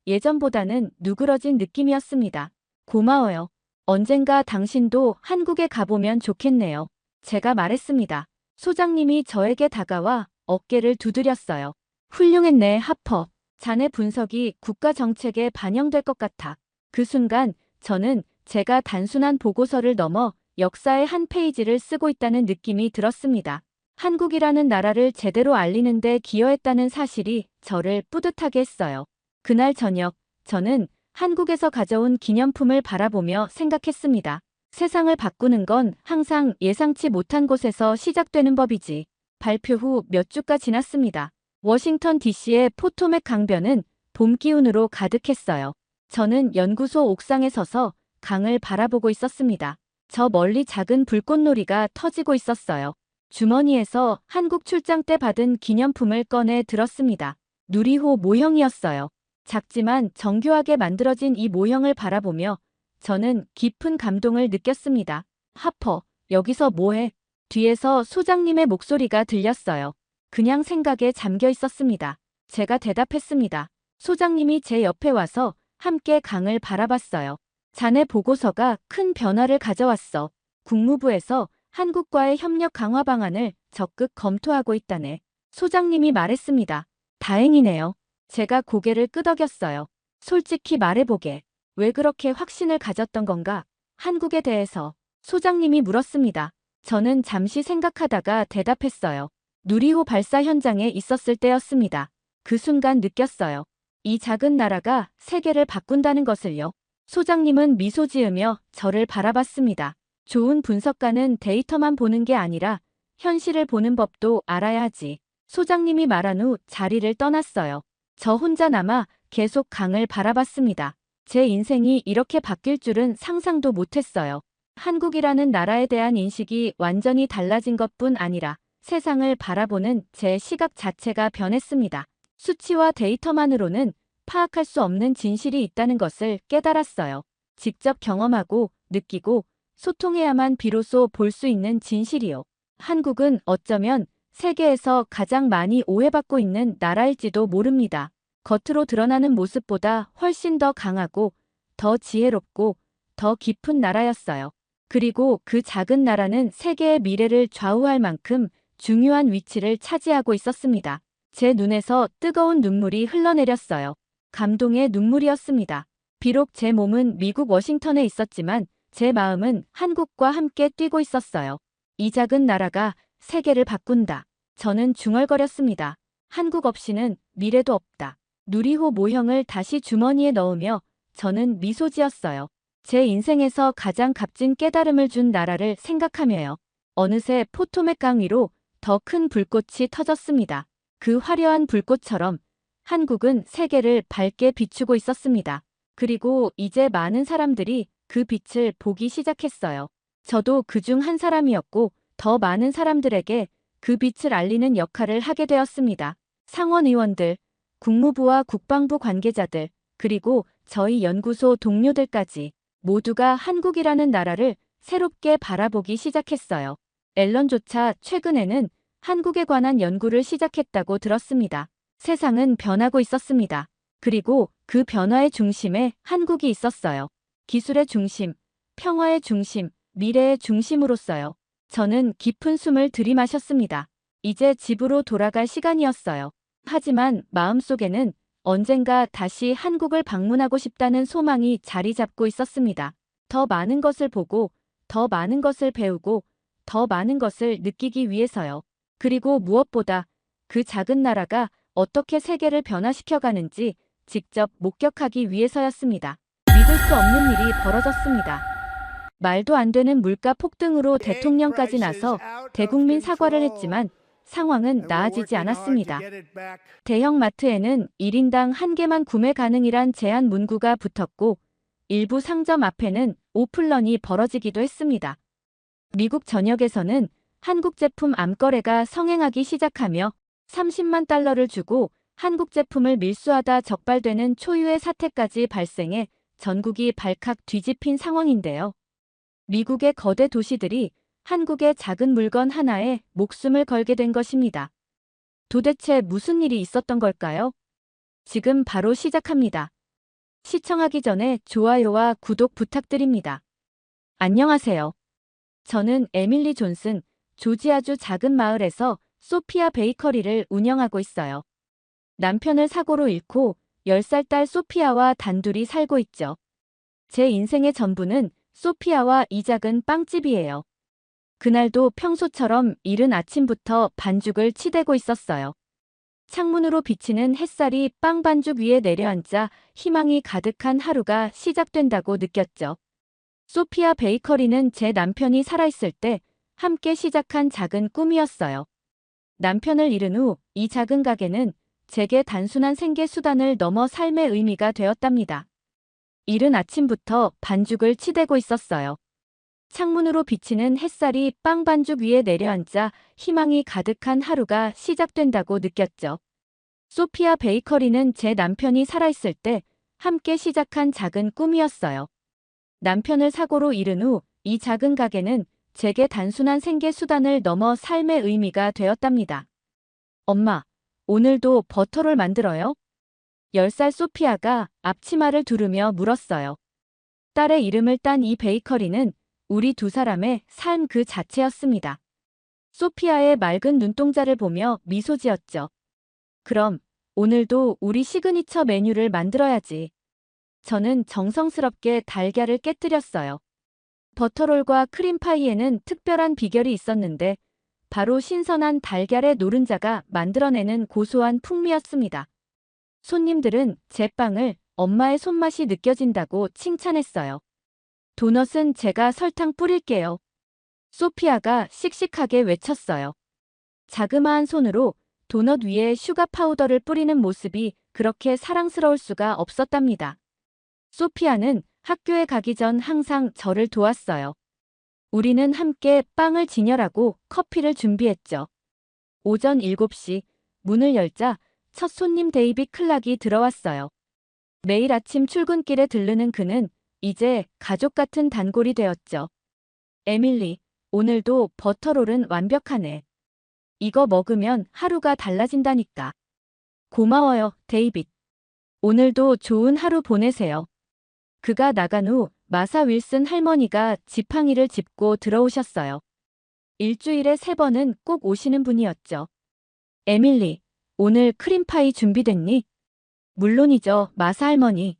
예전보다는 누그러진 느낌이었습니다. 고마워요. 언젠가 당신도 한국에 가보면 좋겠네요. 제가 말했습니다. 소장님이 저에게 다가와 어깨를 두드렸어요. 훌륭했네, 하퍼. 자네 분석이 국가 정책에 반영될 것 같아. 그 순간 저는 제가 단순한 보고서를 넘어 역사의 한 페이지를 쓰고 있다는 느낌이 들었습니다. 한국이라는 나라를 제대로 알리는 데 기여했다는 사실이 저를 뿌듯하게 했어요. 그날 저녁, 저는 한국에서 가져온 기념품을 바라보며 생각했습니다. 세상을 바꾸는 건 항상 예상치 못한 곳에서 시작되는 법이지. 발표 후 몇 주가 지났습니다. 워싱턴 DC의 포토맥 강변은 봄 기운으로 가득했어요. 저는 연구소 옥상에 서서 강을 바라보고 있었습니다. 저 멀리 작은 불꽃놀이가 터지고 있었어요. 주머니에서 한국 출장 때 받은 기념품을 꺼내 들었습니다. 누리호 모형이었어요. 작지만 정교하게 만들어진 이 모형을 바라보며 저는 깊은 감동을 느꼈습니다. 하퍼, 여기서 뭐해? 뒤에서 소장님의 목소리가 들렸어요. 그냥 생각에 잠겨 있었습니다. 제가 대답했습니다. 소장님이 제 옆에 와서 함께 강을 바라봤어요. 자네 보고서가 큰 변화를 가져왔어. 국무부에서 한국과의 협력 강화 방안을 적극 검토하고 있다네. 소장님이 말했습니다. 다행이네요. 제가 고개를 끄덕였어요. 솔직히 말해보게. 왜 그렇게 확신을 가졌던 건가? 한국에 대해서 소장님이 물었습니다. 저는 잠시 생각하다가 대답했어요. 누리호 발사 현장에 있었을 때였습니다. 그 순간 느꼈어요. 이 작은 나라가 세계를 바꾼다는 것을요. 소장님은 미소 지으며 저를 바라봤습니다. 좋은 분석가는 데이터만 보는 게 아니라 현실을 보는 법도 알아야 하지. 소장님이 말한 후 자리를 떠났어요. 저 혼자 남아 계속 강을 바라봤습니다. 제 인생이 이렇게 바뀔 줄은 상상도 못했어요. 한국이라는 나라에 대한 인식이 완전히 달라진 것뿐 아니라 세상을 바라보는 제 시각 자체가 변했습니다. 수치와 데이터만으로는 파악할 수 없는 진실이 있다는 것을 깨달았어요. 직접 경험하고 느끼고 소통해야만 비로소 볼 수 있는 진실이요. 한국은 어쩌면 세계에서 가장 많이 오해받고 있는 나라일지도 모릅니다. 겉으로 드러나는 모습보다 훨씬 더 강하고 더 지혜롭고 더 깊은 나라였어요. 그리고 그 작은 나라는 세계의 미래를 좌우할 만큼 중요한 위치를 차지하고 있었습니다. 제 눈에서 뜨거운 눈물이 흘러내렸어요. 감동의 눈물이었습니다. 비록 제 몸은 미국 워싱턴에 있었지만 제 마음은 한국과 함께 뛰고 있었어요. 이 작은 나라가 세계를 바꾼다. 저는 중얼거렸습니다. 한국 없이는 미래도 없다. 누리호 모형을 다시 주머니에 넣으며 저는 미소 지었어요. 제 인생에서 가장 값진 깨달음을 준 나라를 생각하며요. 어느새 포토맥 강 위로 더 큰 불꽃이 터졌습니다. 그 화려한 불꽃처럼 한국은 세계를 밝게 비추고 있었습니다. 그리고 이제 많은 사람들이 그 빛을 보기 시작했어요. 저도 그중 한 사람이었고 더 많은 사람들에게 그 빛을 알리는 역할을 하게 되었습니다. 상원 의원들, 국무부와 국방부 관계자들, 그리고 저희 연구소 동료들까지 모두가 한국이라는 나라를 새롭게 바라보기 시작했어요. 앨런조차 최근에는 한국에 관한 연구를 시작했다고 들었습니다. 세상은 변하고 있었습니다. 그리고 그 변화의 중심에 한국이 있었어요. 기술의 중심, 평화의 중심, 미래의 중심으로서요. 저는 깊은 숨을 들이마셨습니다. 이제 집으로 돌아갈 시간이었어요. 하지만 마음속에는 언젠가 다시 한국을 방문하고 싶다는 소망이 자리 잡고 있었습니다. 더 많은 것을 보고, 더 많은 것을 배우고, 더 많은 것을 느끼기 위해서요. 그리고 무엇보다 그 작은 나라가 어떻게 세계를 변화시켜가는지 직접 목격하기 위해서였습니다. 믿을 수 없는 일이 벌어졌습니다. 말도 안 되는 물가 폭등으로 대통령까지 나서 대국민 사과를 했지만 상황은 나아지지 않았습니다. 대형 마트에는 1인당 1개만 구매 가능이란 제한 문구가 붙었고 일부 상점 앞에는 오픈런이 벌어지기도 했습니다. 미국 전역에서는 한국 제품 암거래가 성행하기 시작하며 30만 달러를 주고 한국 제품을 밀수하다 적발되는 초유의 사태까지 발생해 전국이 발칵 뒤집힌 상황인데요. 미국의 거대 도시들이 한국의 작은 물건 하나에 목숨을 걸게 된 것입니다. 도대체 무슨 일이 있었던 걸까요? 지금 바로 시작합니다. 시청하기 전에 좋아요와 구독 부탁드립니다. 안녕하세요. 저는 에밀리 존슨, 조지아주 작은 마을에서 소피아 베이커리를 운영하고 있어요. 남편을 사고로 잃고 10살 딸 소피아와 단둘이 살고 있죠. 제 인생의 전부는 소피아와 이 작은 빵집이에요. 그날도 평소처럼 이른 아침부터 반죽을 치대고 있었어요. 창문으로 비치는 햇살이 빵 반죽 위에 내려앉아 희망이 가득한 하루가 시작된다고 느꼈죠. 소피아 베이커리는 제 남편이 살아있을 때 함께 시작한 작은 꿈이었어요. 남편을 잃은 후 이 작은 가게는 제게 단순한 생계 수단을 넘어 삶의 의미가 되었답니다. 이른 아침부터 반죽을 치대고 있었어요. 창문으로 비치는 햇살이 빵 반죽 위에 내려앉아 희망이 가득한 하루가 시작된다고 느꼈죠. 소피아 베이커리는 제 남편이 살아있을 때 함께 시작한 작은 꿈이었어요. 남편을 사고로 잃은 후 이 작은 가게는 제게 단순한 생계 수단을 넘어 삶의 의미가 되었답니다. 엄마, 오늘도 버터를 만들어요? 10살 소피아가 앞치마를 두르며 물었어요. 딸의 이름을 딴 이 베이커리는 우리 두 사람의 삶 그 자체였습니다. 소피아의 맑은 눈동자를 보며 미소 지었죠. 그럼 오늘도 우리 시그니처 메뉴를 만들어야지. 저는 정성스럽게 달걀을 깨뜨렸어요. 버터롤과 크림파이에는 특별한 비결이 있었는데 바로 신선한 달걀의 노른자가 만들어내는 고소한 풍미였습니다. 손님들은 제 빵을 엄마의 손맛이 느껴진다고 칭찬했어요. 도넛은 제가 설탕 뿌릴게요. 소피아가 씩씩하게 외쳤어요. 자그마한 손으로 도넛 위에 슈가 파우더를 뿌리는 모습이 그렇게 사랑스러울 수가 없었답니다. 소피아는 학교에 가기 전 항상 저를 도왔어요. 우리는 함께 빵을 진열하고 커피를 준비했죠. 오전 7시 문을 열자 첫 손님 데이빗 클락이 들어왔어요. 매일 아침 출근길에 들르는 그는 이제 가족 같은 단골이 되었죠. 에밀리, 오늘도 버터롤은 완벽하네. 이거 먹으면 하루가 달라진다니까. 고마워요, 데이빗. 오늘도 좋은 하루 보내세요. 그가 나간 후 마사 윌슨 할머니가 지팡이를 짚고 들어오셨어요. 일주일에 3번은 꼭 오시는 분이었죠. 에밀리, 오늘 크림파이 준비됐니? 물론이죠, 마사 할머니.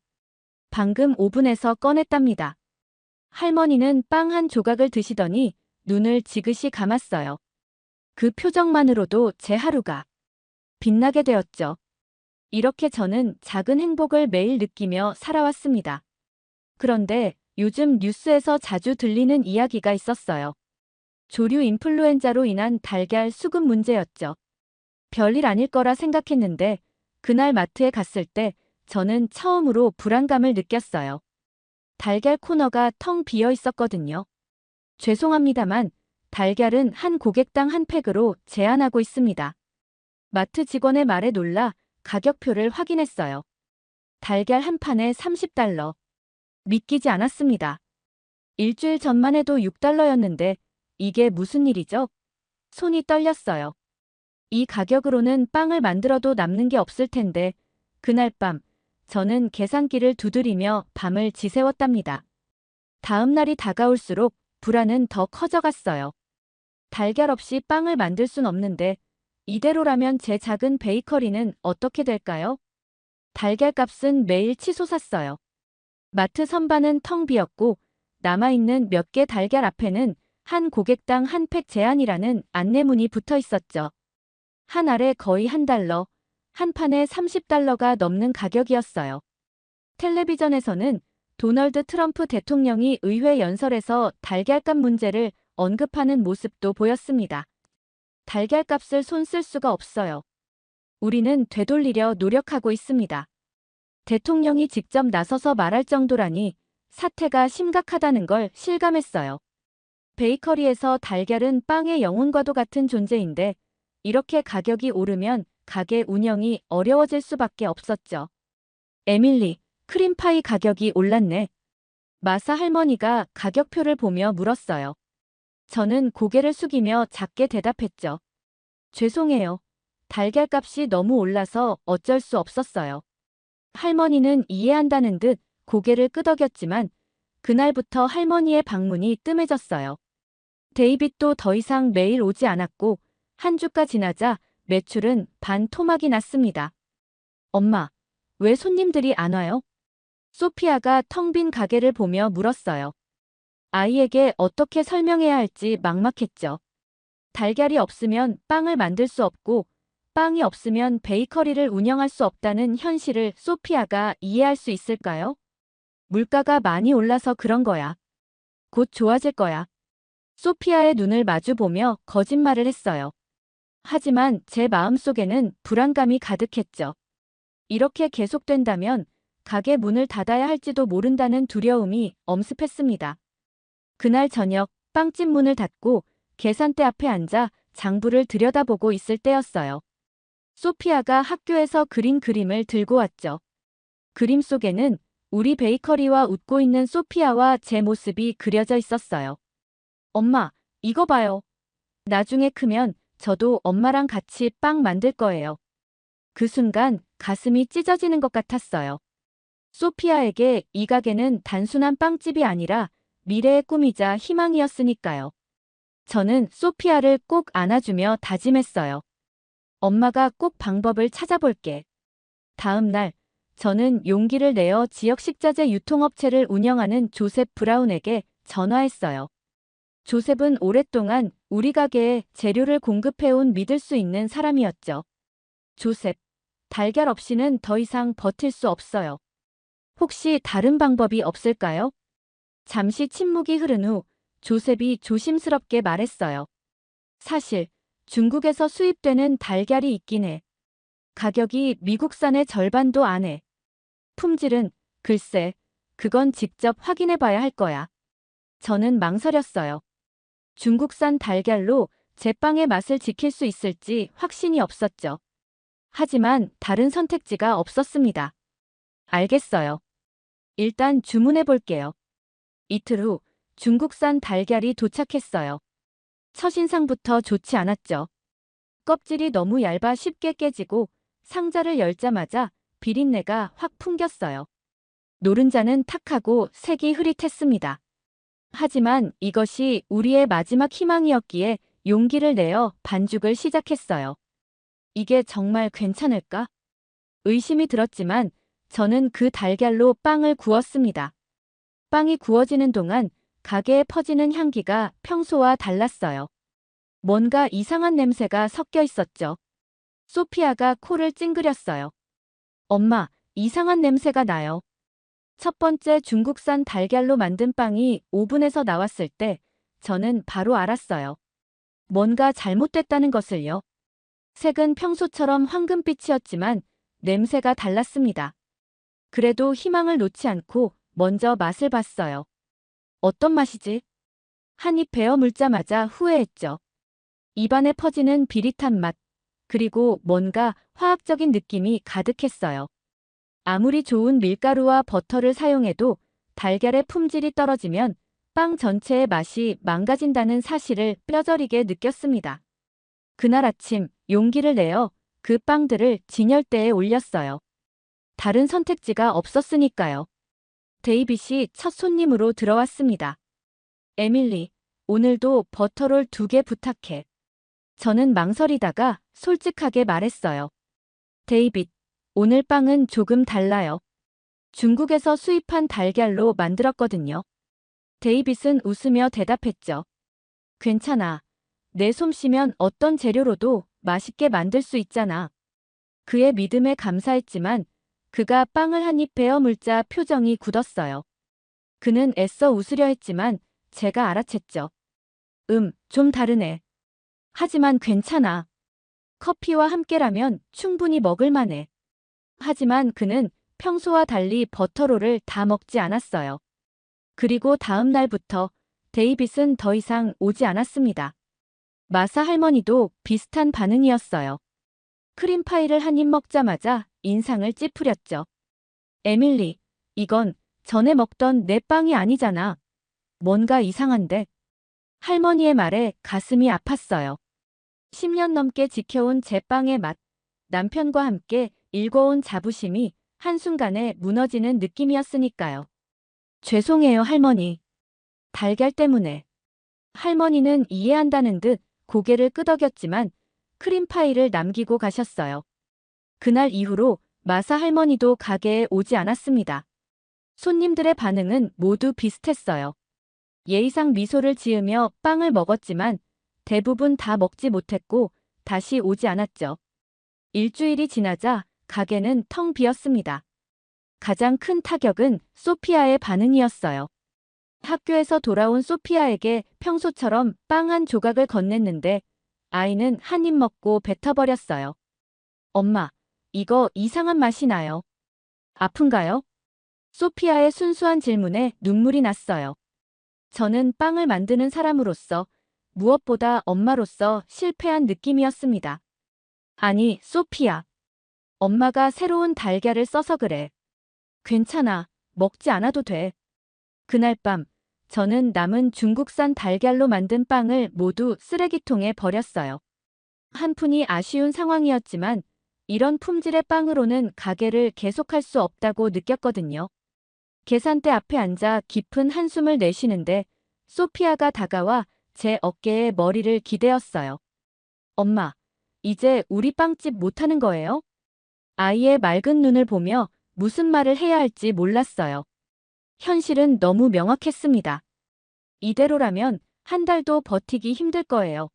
방금 오븐에서 꺼냈답니다. 할머니는 빵 한 조각을 드시더니 눈을 지그시 감았어요. 그 표정만으로도 제 하루가 빛나게 되었죠. 이렇게 저는 작은 행복을 매일 느끼며 살아왔습니다. 그런데 요즘 뉴스에서 자주 들리는 이야기가 있었어요. 조류 인플루엔자로 인한 달걀 수급 문제였죠. 별일 아닐 거라 생각했는데 그날 마트에 갔을 때 저는 처음으로 불안감을 느꼈어요. 달걀 코너가 텅 비어 있었거든요. 죄송합니다만 달걀은 한 고객당 한 팩으로 제한하고 있습니다. 마트 직원의 말에 놀라 가격표를 확인했어요. 달걀 한 판에 $30. 믿기지 않았습니다. 일주일 전만 해도 $6였는데 이게 무슨 일이죠? 손이 떨렸어요. 이 가격으로는 빵을 만들어도 남는 게 없을 텐데 그날 밤 저는 계산기를 두드리며 밤을 지새웠답니다. 다음 날이 다가올수록 불안은 더 커져갔어요. 달걀 없이 빵을 만들 순 없는데 이대로라면 제 작은 베이커리는 어떻게 될까요? 달걀 값은 매일 치솟았어요. 마트 선반은 텅 비었고 남아있는 몇 개 달걀 앞에는 한 고객당 한 팩 제한이라는 안내문이 붙어 있었죠. 한 알에 거의 $1, 한 판에 $30가 넘는 가격이었어요. 텔레비전에서는 도널드 트럼프 대통령이 의회 연설에서 달걀값 문제를 언급하는 모습도 보였습니다. 달걀값을 손 쓸 수가 없어요. 우리는 되돌리려 노력하고 있습니다. 대통령이 직접 나서서 말할 정도라니 사태가 심각하다는 걸 실감했어요. 베이커리에서 달걀은 빵의 영혼과도 같은 존재인데 이렇게 가격이 오르면 가게 운영이 어려워질 수밖에 없었죠. 에밀리, 크림파이 가격이 올랐네. 마사 할머니가 가격표를 보며 물었어요. 저는 고개를 숙이며 작게 대답했죠. 죄송해요. 달걀값이 너무 올라서 어쩔 수 없었어요. 할머니는 이해한다는 듯 고개를 끄덕였지만 그날부터 할머니의 방문이 뜸해졌어요. 데이빗도 더 이상 매일 오지 않았고 한 주가 지나자 매출은 반 토막이 났습니다. 엄마, 왜 손님들이 안 와요? 소피아가 텅 빈 가게를 보며 물었어요. 아이에게 어떻게 설명해야 할지 막막했죠. 달걀이 없으면 빵을 만들 수 없고 빵이 없으면 베이커리를 운영할 수 없다는 현실을 소피아가 이해할 수 있을까요? 물가가 많이 올라서 그런 거야. 곧 좋아질 거야. 소피아의 눈을 마주보며 거짓말을 했어요. 하지만 제 마음속에는 불안감이 가득했죠. 이렇게 계속된다면 가게 문을 닫아야 할지도 모른다는 두려움이 엄습했습니다. 그날 저녁 빵집 문을 닫고 계산대 앞에 앉아 장부를 들여다보고 있을 때였어요. 소피아가 학교에서 그린 그림을 들고 왔죠. 그림 속에는 우리 베이커리와 웃고 있는 소피아와 제 모습이 그려져 있었어요. 엄마, 이거 봐요. 나중에 크면 저도 엄마랑 같이 빵 만들 거예요. 그 순간 가슴이 찢어지는 것 같았어요. 소피아에게 이 가게는 단순한 빵집이 아니라 미래의 꿈이자 희망이었으니까요. 저는 소피아를 꼭 안아주며 다짐했어요. 엄마가 꼭 방법을 찾아볼게. 다음 날, 저는 용기를 내어 지역 식자재 유통업체를 운영하는 조셉 브라운에게 전화했어요. 조셉은 오랫동안 우리 가게에 재료를 공급해온 믿을 수 있는 사람이었죠. 조셉, 달걀 없이는 더 이상 버틸 수 없어요. 혹시 다른 방법이 없을까요? 잠시 침묵이 흐른 후 조셉이 조심스럽게 말했어요. 사실 중국에서 수입되는 달걀이 있긴 해. 가격이 미국산의 절반도 안 해. 품질은 글쎄, 그건 직접 확인해 봐야 할 거야. 저는 망설였어요. 중국산 달걀로 제 빵의 맛을 지킬 수 있을지 확신이 없었죠. 하지만 다른 선택지가 없었습니다. 알겠어요. 일단 주문해 볼게요. 이틀 후 중국산 달걀이 도착했어요. 첫인상부터 좋지 않았죠. 껍질이 너무 얇아 쉽게 깨지고 상자를 열자마자 비린내가 확 풍겼어요. 노른자는 탁하고 색이 흐릿했습니다. 하지만 이것이 우리의 마지막 희망이었기에 용기를 내어 반죽을 시작했어요. 이게 정말 괜찮을까? 의심이 들었지만 저는 그 달걀로 빵을 구웠습니다. 빵이 구워지는 동안 가게에 퍼지는 향기가 평소와 달랐어요. 뭔가 이상한 냄새가 섞여 있었죠. 소피아가 코를 찡그렸어요. 엄마, 이상한 냄새가 나요. 첫 번째 중국산 달걀로 만든 빵이 오븐에서 나왔을 때 저는 바로 알았어요. 뭔가 잘못됐다는 것을요. 색은 평소처럼 황금빛이었지만 냄새가 달랐습니다. 그래도 희망을 놓지 않고 먼저 맛을 봤어요. 어떤 맛이지? 한 입 베어 물자마자 후회했죠. 입안에 퍼지는 비릿한 맛, 그리고 뭔가 화학적인 느낌이 가득했어요. 아무리 좋은 밀가루와 버터를 사용해도 달걀의 품질이 떨어지면 빵 전체의 맛이 망가진다는 사실을 뼈저리게 느꼈습니다. 그날 아침 용기를 내어 그 빵들을 진열대에 올렸어요. 다른 선택지가 없었으니까요. 데이빗이 첫 손님으로 들어왔습니다. 에밀리, 오늘도 버터롤 2개 부탁해. 저는 망설이다가 솔직하게 말했어요. 데이빗, 오늘 빵은 조금 달라요. 중국에서 수입한 달걀로 만들었거든요. 데이빗은 웃으며 대답했죠. 괜찮아. 내 솜씨면 어떤 재료로도 맛있게 만들 수 있잖아. 그의 믿음에 감사했지만 그가 빵을 한 입 베어 물자 표정이 굳었어요. 그는 애써 웃으려 했지만 제가 알아챘죠. 좀 다르네. 하지만 괜찮아. 커피와 함께라면 충분히 먹을 만해. 하지만 그는 평소와 달리 버터롤을 다 먹지 않았어요. 그리고 다음 날부터 데이빗은 더 이상 오지 않았습니다. 마사 할머니도 비슷한 반응이었어요. 크림파이를 한 입 먹자마자 인상을 찌푸렸죠. 에밀리, 이건 전에 먹던 내 빵이 아니잖아. 뭔가 이상한데? 할머니의 말에 가슴이 아팠어요. 10년 넘게 지켜온 제 빵의 맛, 남편과 함께 일궈온 자부심이 한순간에 무너지는 느낌이었으니까요. 죄송해요, 할머니. 달걀 때문에. 할머니는 이해한다는 듯 고개를 끄덕였지만 크림파이를 남기고 가셨어요. 그날 이후로 마사 할머니도 가게에 오지 않았습니다. 손님들의 반응은 모두 비슷했어요. 예의상 미소를 지으며 빵을 먹었지만 대부분 다 먹지 못했고 다시 오지 않았죠. 일주일이 지나자 가게는 텅 비었습니다. 가장 큰 타격은 소피아의 반응이었어요. 학교에서 돌아온 소피아에게 평소처럼 빵 한 조각을 건넸는데 아이는 한 입 먹고 뱉어버렸어요. 엄마, 이거 이상한 맛이 나요. 아픈가요? 소피아의 순수한 질문에 눈물이 났어요. 저는 빵을 만드는 사람으로서 무엇보다 엄마로서 실패한 느낌이었습니다. 아니, 소피아. 엄마가 새로운 달걀을 써서 그래. 괜찮아. 먹지 않아도 돼. 그날 밤, 저는 남은 중국산 달걀로 만든 빵을 모두 쓰레기통에 버렸어요. 한푼이 아쉬운 상황이었지만 이런 품질의 빵으로는 가게를 계속할 수 없다고 느꼈거든요. 계산대 앞에 앉아 깊은 한숨을 내쉬는데 소피아가 다가와 제 어깨에 머리를 기대었어요. 엄마, 이제 우리 빵집 못하는 거예요? 아이의 맑은 눈을 보며 무슨 말을 해야 할지 몰랐어요. 현실은 너무 명확했습니다. 이대로라면 한 달도 버티기 힘들 거예요.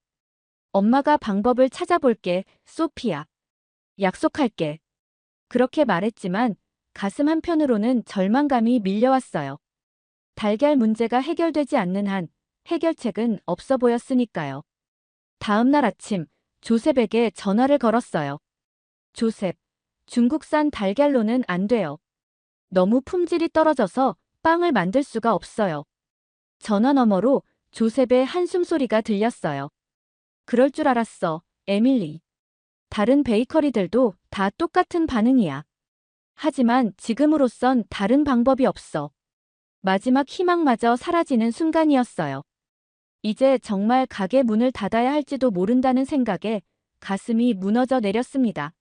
엄마가 방법을 찾아볼게, 소피아. 약속할게. 그렇게 말했지만 가슴 한편으로는 절망감이 밀려왔어요. 달걀 문제가 해결되지 않는 한 해결책은 없어 보였으니까요. 다음 날 아침 조셉에게 전화를 걸었어요. 조셉, 중국산 달걀로는 안 돼요. 너무 품질이 떨어져서 빵을 만들 수가 없어요. 전화 너머로 조셉의 한숨 소리가 들렸어요. 그럴 줄 알았어, 에밀리. 다른 베이커리들도 다 똑같은 반응이야. 하지만 지금으로선 다른 방법이 없어. 마지막 희망마저 사라지는 순간이었어요. 이제 정말 가게 문을 닫아야 할지도 모른다는 생각에 가슴이 무너져 내렸습니다.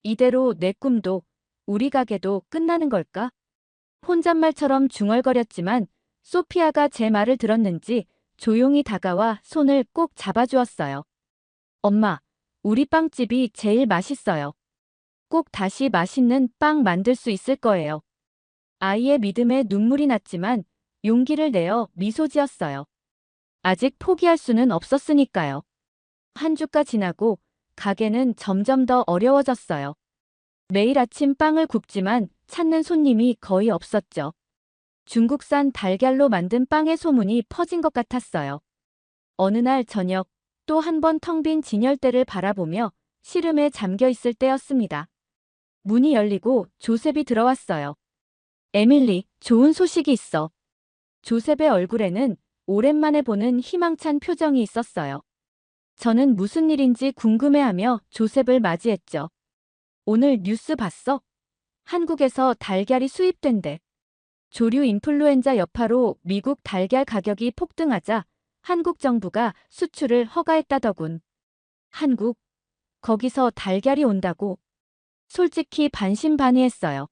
이대로 내 꿈도, 우리 가게도 끝나는 걸까? 혼잣말처럼 중얼거렸지만 소피아가 제 말을 들었는지 조용히 다가와 손을 꼭 잡아주었어요. 엄마, 우리 빵집이 제일 맛있어요. 꼭 다시 맛있는 빵 만들 수 있을 거예요. 아이의 믿음에 눈물이 났지만 용기를 내어 미소 지었어요. 아직 포기할 수는 없었으니까요. 한 주가 지나고 가게는 점점 더 어려워졌어요. 매일 아침 빵을 굽지만 찾는 손님이 거의 없었죠. 중국산 달걀로 만든 빵의 소문이 퍼진 것 같았어요. 어느 날 저녁 또 한 번 텅 빈 진열대를 바라보며 시름에 잠겨 있을 때였습니다. 문이 열리고 조셉이 들어왔어요. 에밀리, 좋은 소식이 있어. 조셉의 얼굴에는 오랜만에 보는 희망찬 표정이 있었어요. 저는 무슨 일인지 궁금해하며 조셉을 맞이했죠. 오늘 뉴스 봤어? 한국에서 달걀이 수입된대. 조류 인플루엔자 여파로 미국 달걀 가격이 폭등하자 한국 정부가 수출을 허가했다더군. 한국? 거기서 달걀이 온다고? 솔직히 반신반의했어요.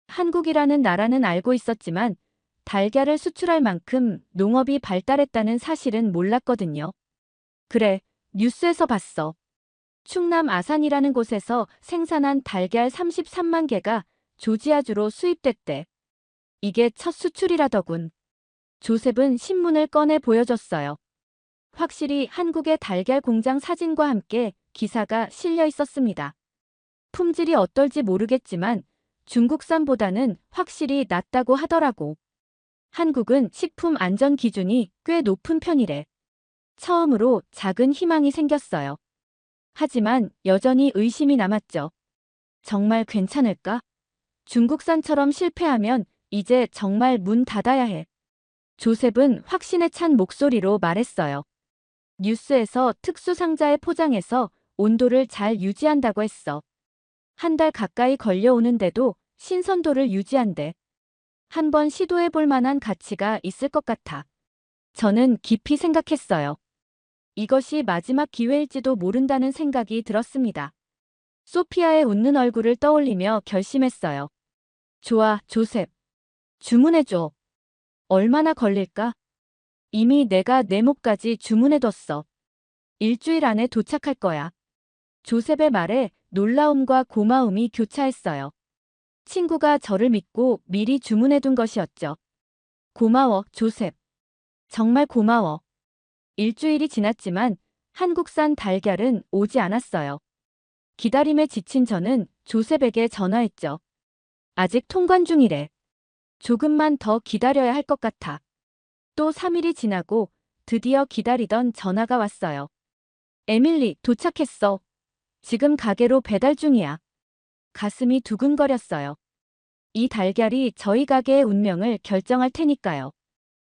한국이라는 나라는 알고 있었지만 달걀을 수출할 만큼 농업이 발달했다는 사실은 몰랐거든요. 그래, 뉴스에서 봤어. 충남 아산이라는 곳에서 생산한 달걀 33만 개가 조지아주로 수입됐대. 이게 첫 수출이라더군. 조셉은 신문을 꺼내 보여줬어요. 확실히 한국의 달걀 공장 사진과 함께 기사가 실려 있었습니다. 품질이 어떨지 모르겠지만 중국산보다는 확실히 낫다고 하더라고. 한국은 식품 안전 기준이 꽤 높은 편이래. 처음으로 작은 희망이 생겼어요. 하지만 여전히 의심이 남았죠. 정말 괜찮을까? 중국산처럼 실패하면 이제 정말 문 닫아야 해. 조셉은 확신에 찬 목소리로 말했어요. 뉴스에서 특수 상자에 포장해서 온도를 잘 유지한다고 했어. 한 달 가까이 걸려오는데도 신선도를 유지한대. 한번 시도해 볼 만한 가치가 있을 것 같아. 저는 깊이 생각했어요. 이것이 마지막 기회일지도 모른다는 생각이 들었습니다. 소피아의 웃는 얼굴을 떠올리며 결심했어요. 좋아, 조셉. 주문해줘. 얼마나 걸릴까? 이미 내가 내 몫까지 주문해뒀어. 일주일 안에 도착할 거야. 조셉의 말에 놀라움과 고마움이 교차했어요. 친구가 저를 믿고 미리 주문해둔 것이었죠. 고마워, 조셉. 정말 고마워. 일주일이 지났지만 한국산 달걀은 오지 않았어요. 기다림에 지친 저는 조셉에게 전화했죠. 아직 통관 중이래. 조금만 더 기다려야 할 것 같아. 또 3일이 지나고 드디어 기다리던 전화가 왔어요. 에밀리, 도착했어. 지금 가게로 배달 중이야. 가슴이 두근거렸어요. 이 달걀이 저희 가게의 운명을 결정할 테니까요.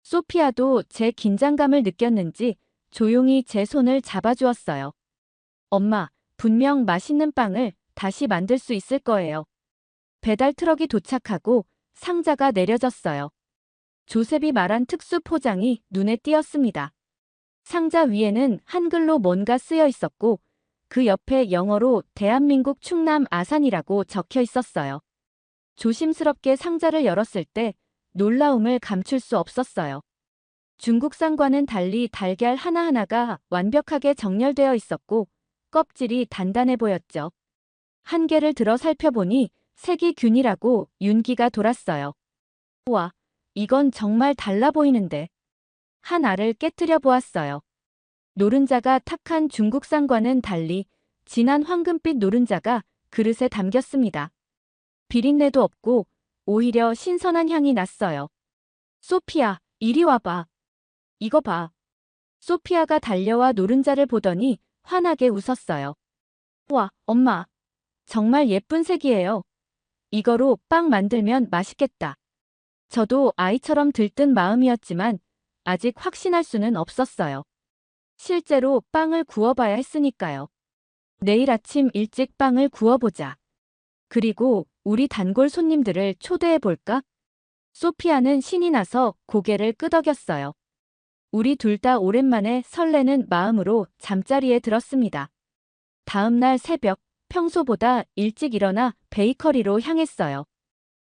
소피아도 제 긴장감을 느꼈는지 조용히 제 손을 잡아주었어요. 엄마, 분명 맛있는 빵을 다시 만들 수 있을 거예요. 배달 트럭이 도착하고 상자가 내려졌어요. 조셉이 말한 특수 포장이 눈에 띄었습니다. 상자 위에는 한글로 뭔가 쓰여 있었고 그 옆에 영어로 대한민국 충남 아산이라고 적혀 있었어요. 조심스럽게 상자를 열었을 때 놀라움을 감출 수 없었어요. 중국산과는 달리 달걀 하나하나가 완벽하게 정렬되어 있었고 껍질이 단단해 보였죠. 한 개를 들어 살펴보니 색이 균일하고 윤기가 돌았어요. 우와, 이건 정말 달라 보이는데. 한 알을 깨뜨려 보았어요. 노른자가 탁한 중국산과는 달리 진한 황금빛 노른자가 그릇에 담겼습니다. 비린내도 없고 오히려 신선한 향이 났어요. 소피아, 이리 와봐. 이거 봐. 소피아가 달려와 노른자를 보더니 환하게 웃었어요. 와, 엄마. 정말 예쁜 색이에요. 이거로 빵 만들면 맛있겠다. 저도 아이처럼 들뜬 마음이었지만 아직 확신할 수는 없었어요. 실제로 빵을 구워봐야 했으니까요. 내일 아침 일찍 빵을 구워보자. 그리고 우리 단골 손님들을 초대해볼까? 소피아는 신이 나서 고개를 끄덕였어요. 우리 둘 다 오랜만에 설레는 마음으로 잠자리에 들었습니다. 다음 날 새벽, 평소보다 일찍 일어나 베이커리로 향했어요.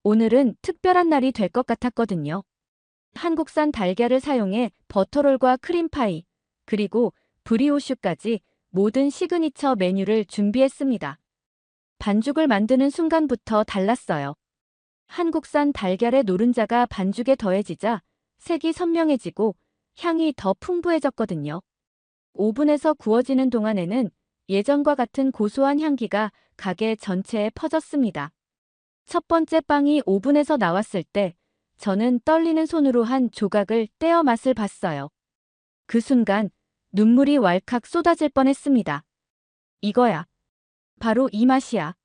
오늘은 특별한 날이 될 것 같았거든요. 한국산 달걀을 사용해 버터롤과 크림파이, 그리고 브리오슈까지 모든 시그니처 메뉴를 준비했습니다. 반죽을 만드는 순간부터 달랐어요. 한국산 달걀의 노른자가 반죽에 더해지자 색이 선명해지고 향이 더 풍부해졌거든요. 오븐에서 구워지는 동안에는 예전과 같은 고소한 향기가 가게 전체에 퍼졌습니다. 첫 번째 빵이 오븐에서 나왔을 때 저는 떨리는 손으로 한 조각을 떼어 맛을 봤어요. 그 순간 눈물이 왈칵 쏟아질 뻔했습니다. 이거야. 바로 이 맛이야.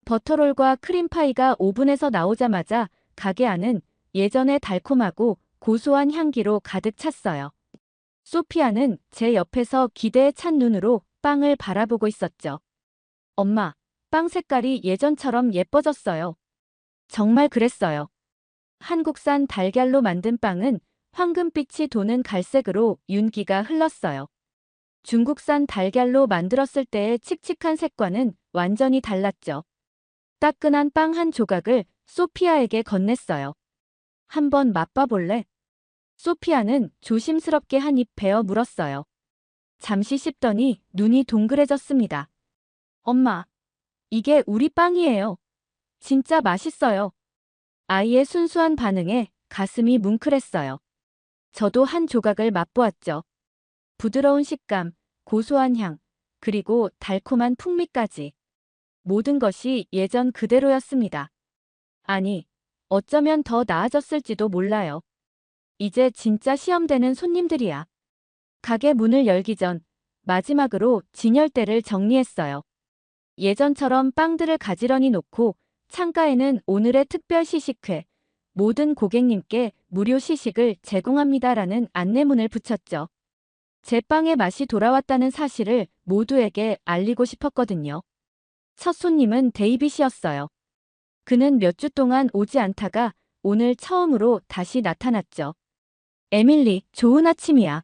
버터롤과 크림파이가 오븐에서 나오자마자 가게 안은 예전의 달콤하고 고소한 향기로 가득 찼어요. 소피아는 제 옆에서 기대에 찬 눈으로 빵을 바라보고 있었죠. 엄마, 빵 색깔이 예전처럼 예뻐졌어요. 정말 그랬어요. 한국산 달걀로 만든 빵은 황금빛이 도는 갈색으로 윤기가 흘렀어요. 중국산 달걀로 만들었을 때의 칙칙한 색과는 완전히 달랐죠. 따끈한 빵 한 조각을 소피아에게 건넸어요. 한번 맛봐볼래? 소피아는 조심스럽게 한 입 베어 물었어요. 잠시 씹더니 눈이 동그래졌습니다. 엄마, 이게 우리 빵이에요. 진짜 맛있어요. 아이의 순수한 반응에 가슴이 뭉클했어요. 저도 한 조각을 맛보았죠. 부드러운 식감, 고소한 향, 그리고 달콤한 풍미까지. 모든 것이 예전 그대로였습니다. 아니, 어쩌면 더 나아졌을지도 몰라요. 이제 진짜 시험되는 손님들이야. 가게 문을 열기 전 마지막으로 진열대를 정리했어요. 예전처럼 빵들을 가지런히 놓고 창가에는 오늘의 특별 시식회, 모든 고객님께 무료 시식을 제공합니다라는 안내문을 붙였죠. 제 빵의 맛이 돌아왔다는 사실을 모두에게 알리고 싶었거든요. 첫 손님은 데이빗이었어요. 그는 몇 주 동안 오지 않다가 오늘 처음으로 다시 나타났죠. 에밀리, 좋은 아침이야.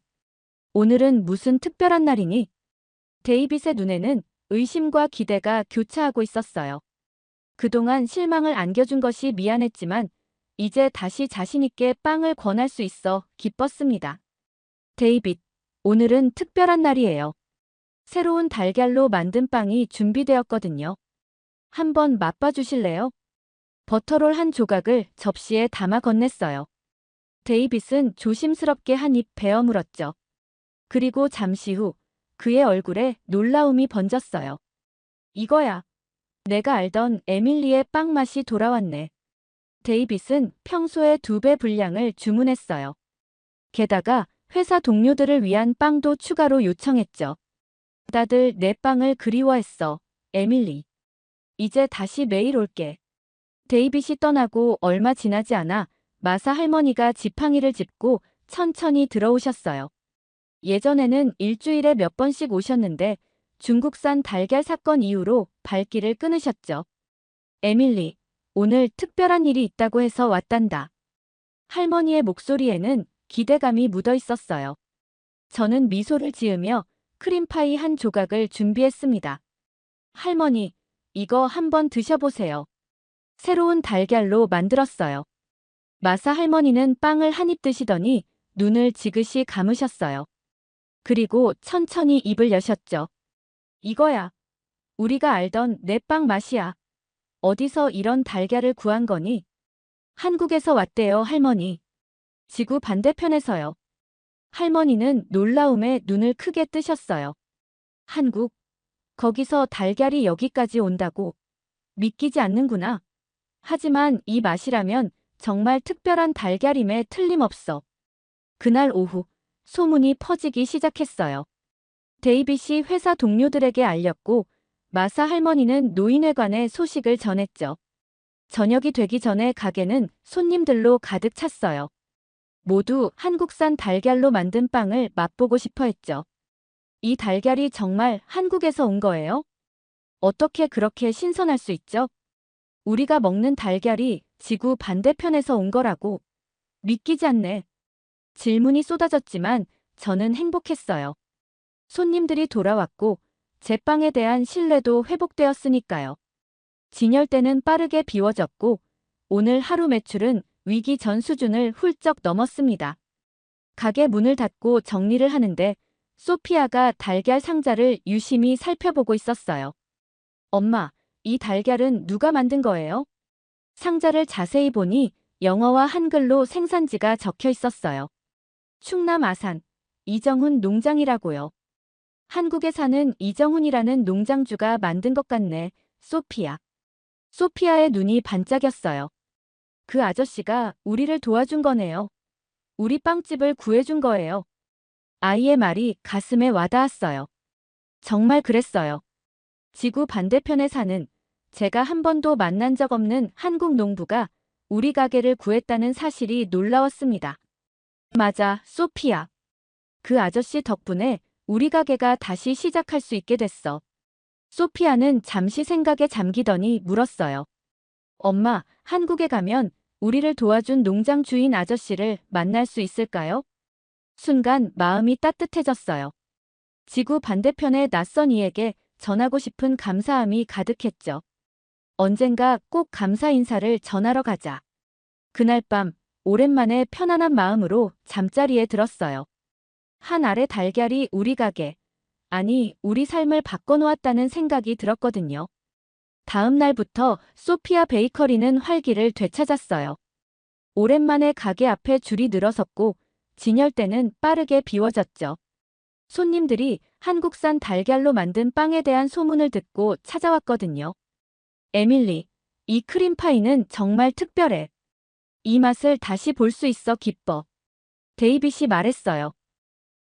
오늘은 무슨 특별한 날이니? 데이빗의 눈에는 의심과 기대가 교차하고 있었어요. 그동안 실망을 안겨준 것이 미안했지만 이제 다시 자신있게 빵을 권할 수 있어 기뻤습니다. 데이빗, 오늘은 특별한 날이에요. 새로운 달걀로 만든 빵이 준비되었거든요. 한번 맛봐 주실래요? 버터롤 한 조각을 접시에 담아 건넸어요. 데이빗은 조심스럽게 한 입 베어 물었죠. 그리고 잠시 후 그의 얼굴에 놀라움이 번졌어요. 이거야. 내가 알던 에밀리의 빵 맛이 돌아왔네. 데이빗은 평소의 2배 분량을 주문했어요. 게다가 회사 동료들을 위한 빵도 추가로 요청했죠. 다들 내 빵을 그리워했어, 에밀리. 이제 다시 매일 올게. 데이빗이 떠나고 얼마 지나지 않아 마사 할머니가 지팡이를 짚고 천천히 들어오셨어요. 예전에는 일주일에 몇 번씩 오셨는데 중국산 달걀 사건 이후로 발길을 끊으셨죠. 에밀리, 오늘 특별한 일이 있다고 해서 왔단다. 할머니의 목소리에는 기대감이 묻어 있었어요. 저는 미소를 지으며 크림파이 한 조각을 준비했습니다. 할머니, 이거 한번 드셔보세요. 새로운 달걀로 만들었어요. 마사 할머니는 빵을 한 입 드시더니 눈을 지그시 감으셨어요. 그리고 천천히 입을 여셨죠. 이거야. 우리가 알던 내 빵 맛이야. 어디서 이런 달걀을 구한 거니? 한국에서 왔대요, 할머니. 지구 반대편에서요. 할머니는 놀라움에 눈을 크게 뜨셨어요. 한국? 거기서 달걀이 여기까지 온다고? 믿기지 않는구나. 하지만 이 맛이라면 정말 특별한 달걀임에 틀림없어. 그날 오후 소문이 퍼지기 시작했어요. 데이빗이 회사 동료들에게 알렸고 마사 할머니는 노인회관에 소식을 전했죠. 저녁이 되기 전에 가게는 손님들로 가득 찼어요. 모두 한국산 달걀로 만든 빵을 맛보고 싶어 했죠. 이 달걀이 정말 한국에서 온 거예요? 어떻게 그렇게 신선할 수 있죠? 우리가 먹는 달걀이 지구 반대편에서 온 거라고. 믿기지 않네. 질문이 쏟아졌지만 저는 행복했어요. 손님들이 돌아왔고 제 빵에 대한 신뢰도 회복되었으니까요. 진열대는 빠르게 비워졌고 오늘 하루 매출은 위기 전 수준을 훌쩍 넘었습니다. 가게 문을 닫고 정리를 하는데 소피아가 달걀 상자를 유심히 살펴보고 있었어요. 엄마, 이 달걀은 누가 만든 거예요? 상자를 자세히 보니 영어와 한글로 생산지가 적혀 있었어요. 충남 아산, 이정훈 농장이라고요. 한국에 사는 이정훈이라는 농장주가 만든 것 같네, 소피아. 소피아의 눈이 반짝였어요. 그 아저씨가 우리를 도와준 거네요. 우리 빵집을 구해준 거예요. 아이의 말이 가슴에 와닿았어요. 정말 그랬어요. 지구 반대편에 사는 제가 한 번도 만난 적 없는 한국 농부가 우리 가게를 구했다는 사실이 놀라웠습니다. 맞아, 소피아. 그 아저씨 덕분에 우리 가게가 다시 시작할 수 있게 됐어. 소피아는 잠시 생각에 잠기더니 물었어요. 엄마, 한국에 가면 우리를 도와준 농장 주인 아저씨를 만날 수 있을까요? 순간 마음이 따뜻해졌어요. 지구 반대편의 낯선 이에게 전하고 싶은 감사함이 가득했죠. 언젠가 꼭 감사 인사를 전하러 가자. 그날 밤 오랜만에 편안한 마음으로 잠자리에 들었어요. 한 알의 달걀이 우리 가게, 아니 우리 삶을 바꿔놓았다는 생각이 들었거든요. 다음 날부터 소피아 베이커리는 활기를 되찾았어요. 오랜만에 가게 앞에 줄이 늘어섰고 진열대는 빠르게 비워졌죠. 손님들이 한국산 달걀로 만든 빵에 대한 소문을 듣고 찾아왔거든요. 에밀리, 이 크림파이는 정말 특별해. 이 맛을 다시 볼 수 있어 기뻐. 데이빗이 말했어요.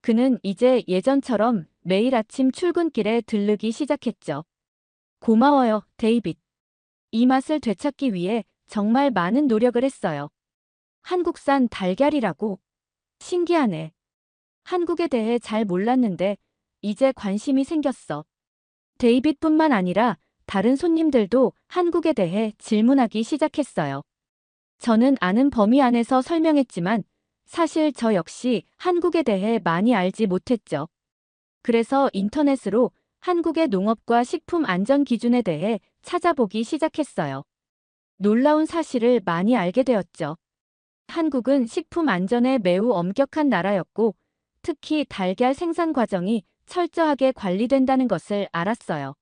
그는 이제 예전처럼 매일 아침 출근길에 들르기 시작했죠. 고마워요, 데이빗. 이 맛을 되찾기 위해 정말 많은 노력을 했어요. 한국산 달걀이라고. 신기하네. 한국에 대해 잘 몰랐는데 이제 관심이 생겼어. 데이빗뿐만 아니라 다른 손님들도 한국에 대해 질문하기 시작했어요. 저는 아는 범위 안에서 설명했지만 사실 저 역시 한국에 대해 많이 알지 못했죠. 그래서 인터넷으로 한국의 농업과 식품 안전 기준에 대해 찾아보기 시작했어요. 놀라운 사실을 많이 알게 되었죠. 한국은 식품 안전에 매우 엄격한 나라였고 특히 달걀 생산 과정이 철저하게 관리된다는 것을 알았어요.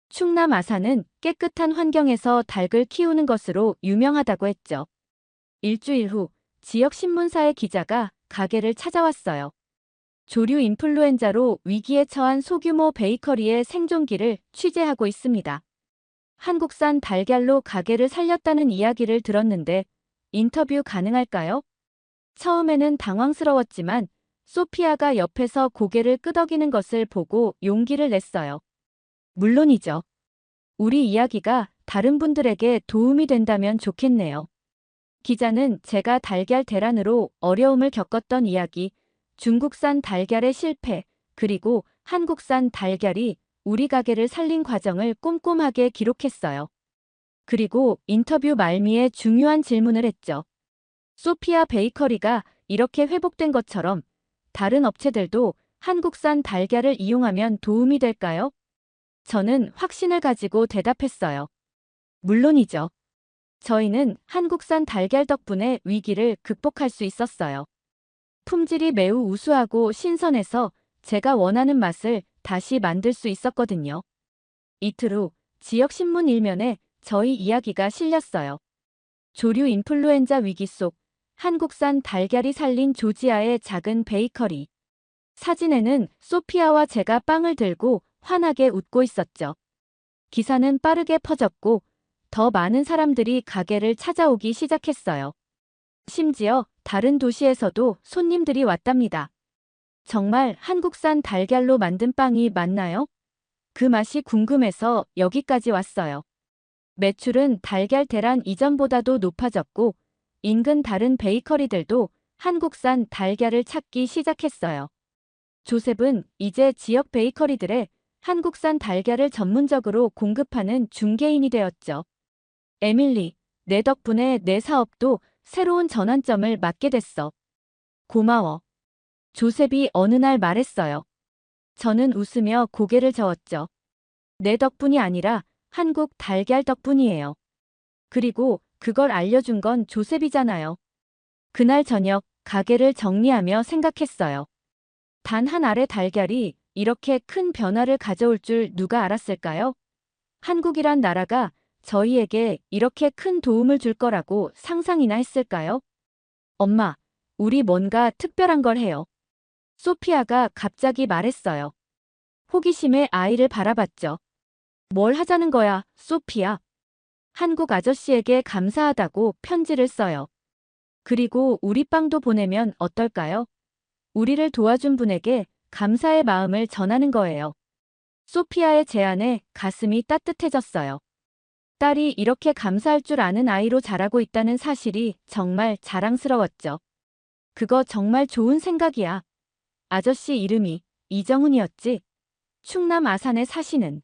충남 아산은 깨끗한 환경에서 닭을 키우는 것으로 유명하다고 했죠. 일주일 후 지역 신문사의 기자가 가게를 찾아왔어요. 조류 인플루엔자로 위기에 처한 소규모 베이커리의 생존기를 취재하고 있습니다. 한국산 달걀로 가게를 살렸다는 이야기를 들었는데 인터뷰 가능할까요? 처음에는 당황스러웠지만 소피아가 옆에서 고개를 끄덕이는 것을 보고 용기를 냈어요. 물론이죠. 우리 이야기가 다른 분들에게 도움이 된다면 좋겠네요. 기자는 제가 달걀 대란으로 어려움을 겪었던 이야기, 중국산 달걀의 실패, 그리고 한국산 달걀이 우리 가게를 살린 과정을 꼼꼼하게 기록했어요. 그리고 인터뷰 말미에 중요한 질문을 했죠. 소피아 베이커리가 이렇게 회복된 것처럼 다른 업체들도 한국산 달걀을 이용하면 도움이 될까요? 저는 확신을 가지고 대답했어요. 물론이죠. 저희는 한국산 달걀 덕분에 위기를 극복할 수 있었어요. 품질이 매우 우수하고 신선해서 제가 원하는 맛을 다시 만들 수 있었거든요. 이틀 후 지역 신문 일면에 저희 이야기가 실렸어요. 조류 인플루엔자 위기 속 한국산 달걀이 살린 조지아의 작은 베이커리. 사진에는 소피아와 제가 빵을 들고 환하게 웃고 있었죠. 기사는 빠르게 퍼졌고 더 많은 사람들이 가게를 찾아오기 시작했어요. 심지어 다른 도시에서도 손님들이 왔답니다. 정말 한국산 달걀로 만든 빵이 맞나요? 그 맛이 궁금해서 여기까지 왔어요. 매출은 달걀 대란 이전보다도 높아졌고 인근 다른 베이커리들도 한국산 달걀을 찾기 시작했어요. 조셉은 이제 지역 베이커리들에 한국산 달걀을 전문적으로 공급하는 중개인이 되었죠. 에밀리, 내 덕분에 내 사업도 새로운 전환점을 맞게 됐어. 고마워. 조셉이 어느 날 말했어요. 저는 웃으며 고개를 저었죠. 내 덕분이 아니라 한국 달걀 덕분이에요. 그리고 그걸 알려준 건 조셉이잖아요. 그날 저녁 가게를 정리하며 생각했어요. 단 한 알의 달걀이 이렇게 큰 변화를 가져올 줄 누가 알았을까요? 한국이란 나라가 저희에게 이렇게 큰 도움을 줄 거라고 상상이나 했을까요? 엄마, 우리 뭔가 특별한 걸 해요. 소피아가 갑자기 말했어요. 호기심에 아이를 바라봤죠. 뭘 하자는 거야, 소피아? 한국 아저씨에게 감사하다고 편지를 써요. 그리고 우리 빵도 보내면 어떨까요? 우리를 도와준 분에게 감사의 마음을 전하는 거예요. 소피아의 제안에 가슴이 따뜻해졌어요. 딸이 이렇게 감사할 줄 아는 아이로 자라고 있다는 사실이 정말 자랑스러웠죠. 그거 정말 좋은 생각이야. 아저씨 이름이 이정훈이었지. 충남 아산에 사시는.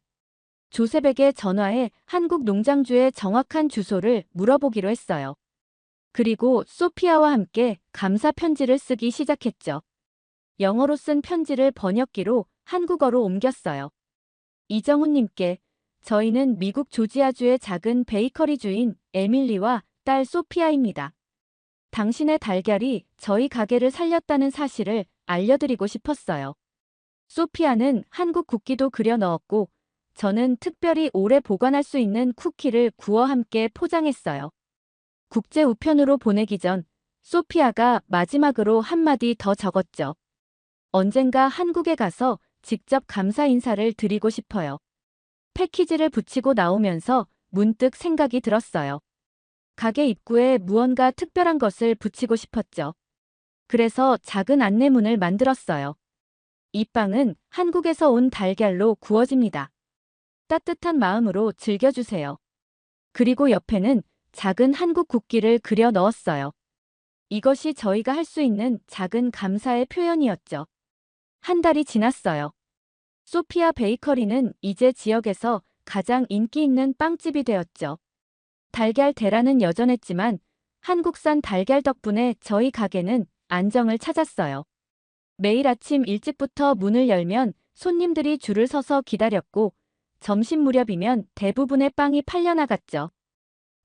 조셉에게 전화해 한국 농장주의 정확한 주소를 물어보기로 했어요. 그리고 소피아와 함께 감사 편지를 쓰기 시작했죠. 영어로 쓴 편지를 번역기로 한국어로 옮겼어요. 이정훈님께 저희는 미국 조지아주의 작은 베이커리 주인 에밀리와 딸 소피아입니다. 당신의 달걀이 저희 가게를 살렸다는 사실을 알려드리고 싶었어요. 소피아는 한국 국기도 그려 넣었고 저는 특별히 오래 보관할 수 있는 쿠키를 구워 함께 포장했어요. 국제 우편으로 보내기 전 소피아가 마지막으로 한마디 더 적었죠. 언젠가 한국에 가서 직접 감사 인사를 드리고 싶어요. 패키지를 붙이고 나오면서 문득 생각이 들었어요. 가게 입구에 무언가 특별한 것을 붙이고 싶었죠. 그래서 작은 안내문을 만들었어요. 이 빵은 한국에서 온 달걀로 구워집니다. 따뜻한 마음으로 즐겨주세요. 그리고 옆에는 작은 한국 국기를 그려 넣었어요. 이것이 저희가 할 수 있는 작은 감사의 표현이었죠. 한 달이 지났어요. 소피아 베이커리는 이제 지역에서 가장 인기 있는 빵집이 되었죠. 달걀 대란은 여전했지만 한국산 달걀 덕분에 저희 가게는 안정을 찾았어요. 매일 아침 일찍부터 문을 열면 손님들이 줄을 서서 기다렸고 점심 무렵이면 대부분의 빵이 팔려나갔죠.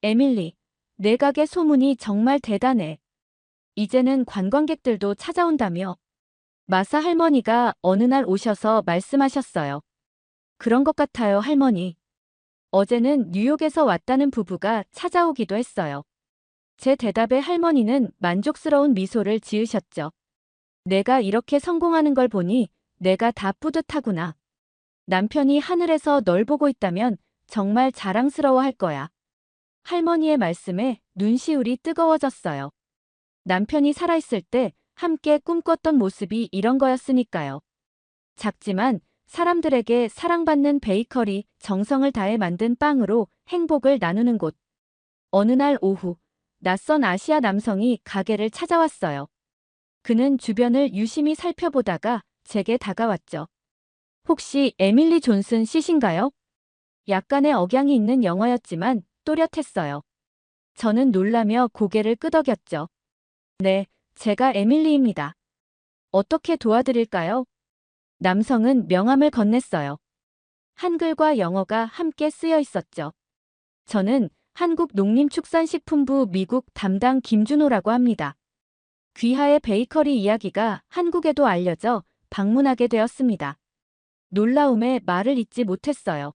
에밀리, 내 가게 소문이 정말 대단해. 이제는 관광객들도 찾아온다며. 마사 할머니가 어느 날 오셔서 말씀하셨어요. 그런 것 같아요, 할머니. 어제는 뉴욕에서 왔다는 부부가 찾아오기도 했어요. 제 대답에 할머니는 만족스러운 미소를 지으셨죠. 내가 이렇게 성공하는 걸 보니 내가 다 뿌듯하구나. 남편이 하늘에서 널 보고 있다면 정말 자랑스러워 할 거야. 할머니의 말씀에 눈시울이 뜨거워졌어요. 남편이 살아있을 때 함께 꿈꿨던 모습이 이런 거였으니까요. 작지만 사람들에게 사랑받는 베이커리, 정성을 다해 만든 빵으로 행복을 나누는 곳. 어느 날 오후, 낯선 아시아 남성이 가게를 찾아왔어요. 그는 주변을 유심히 살펴보다가 제게 다가왔죠. 혹시 에밀리 존슨 씨신가요? 약간의 억양이 있는 영어였지만 또렷했어요. 저는 놀라며 고개를 끄덕였죠. 네, 제가 에밀리입니다. 어떻게 도와드릴까요? 남성은 명함을 건넸어요. 한글과 영어가 함께 쓰여 있었죠. 저는 한국농림축산식품부 미국 담당 김준호라고 합니다. 귀하의 베이커리 이야기가 한국에도 알려져 방문하게 되었습니다. 놀라움에 말을 잇지 못했어요.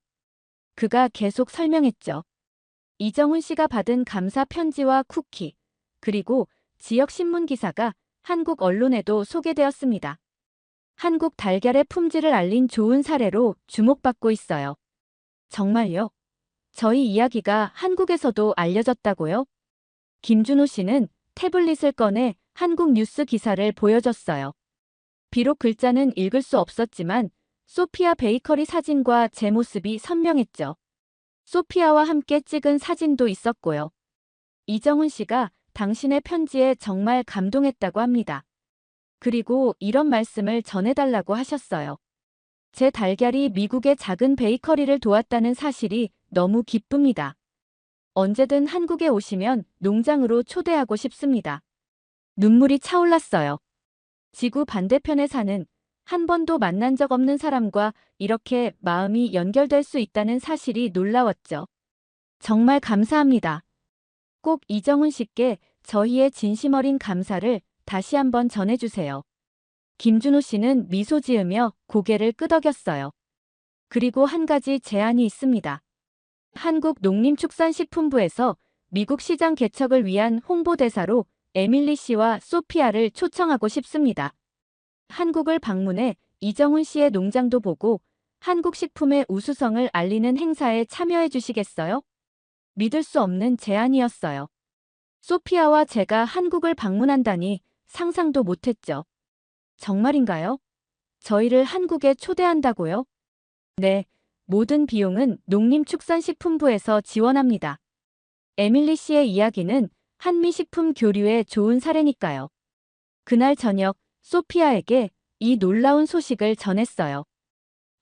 그가 계속 설명했죠. 이정훈 씨가 받은 감사 편지와 쿠키, 그리고 지역 신문 기사가 한국 언론에도 소개되었습니다. 한국 달걀의 품질을 알린 좋은 사례로 주목받고 있어요. 정말요? 저희 이야기가 한국에서도 알려졌다고요? 김준호 씨는 태블릿을 꺼내 한국 뉴스 기사를 보여줬어요. 비록 글자는 읽을 수 없었지만 소피아 베이커리 사진과 제 모습이 선명했죠. 소피아와 함께 찍은 사진도 있었고요. 이정훈 씨가 당신의 편지에 정말 감동했다고 합니다. 그리고 이런 말씀을 전해달라고 하셨어요. 제 달걀이 미국의 작은 베이커리를 도왔다는 사실이 너무 기쁩니다. 언제든 한국에 오시면 농장으로 초대하고 싶습니다. 눈물이 차올랐어요. 지구 반대편에 사는 한 번도 만난 적 없는 사람과 이렇게 마음이 연결될 수 있다는 사실이 놀라웠죠. 정말 감사합니다. 꼭 이정훈 씨께 저희의 진심 어린 감사를 다시 한번 전해주세요. 김준호 씨는 미소 지으며 고개를 끄덕였어요. 그리고 한 가지 제안이 있습니다. 한국농림축산식품부에서 미국 시장 개척을 위한 홍보대사로 에밀리 씨와 소피아를 초청하고 싶습니다. 한국을 방문해 이정훈 씨의 농장도 보고 한국 식품의 우수성을 알리는 행사에 참여해 주시겠어요? 믿을 수 없는 제안이었어요. 소피아와 제가 한국을 방문한다니 상상도 못했죠. 정말인가요? 저희를 한국에 초대한다고요? 네, 모든 비용은 농림축산식품부에서 지원합니다. 에밀리 씨의 이야기는 한미식품 교류의 좋은 사례니까요. 그날 저녁 소피아에게 이 놀라운 소식을 전했어요.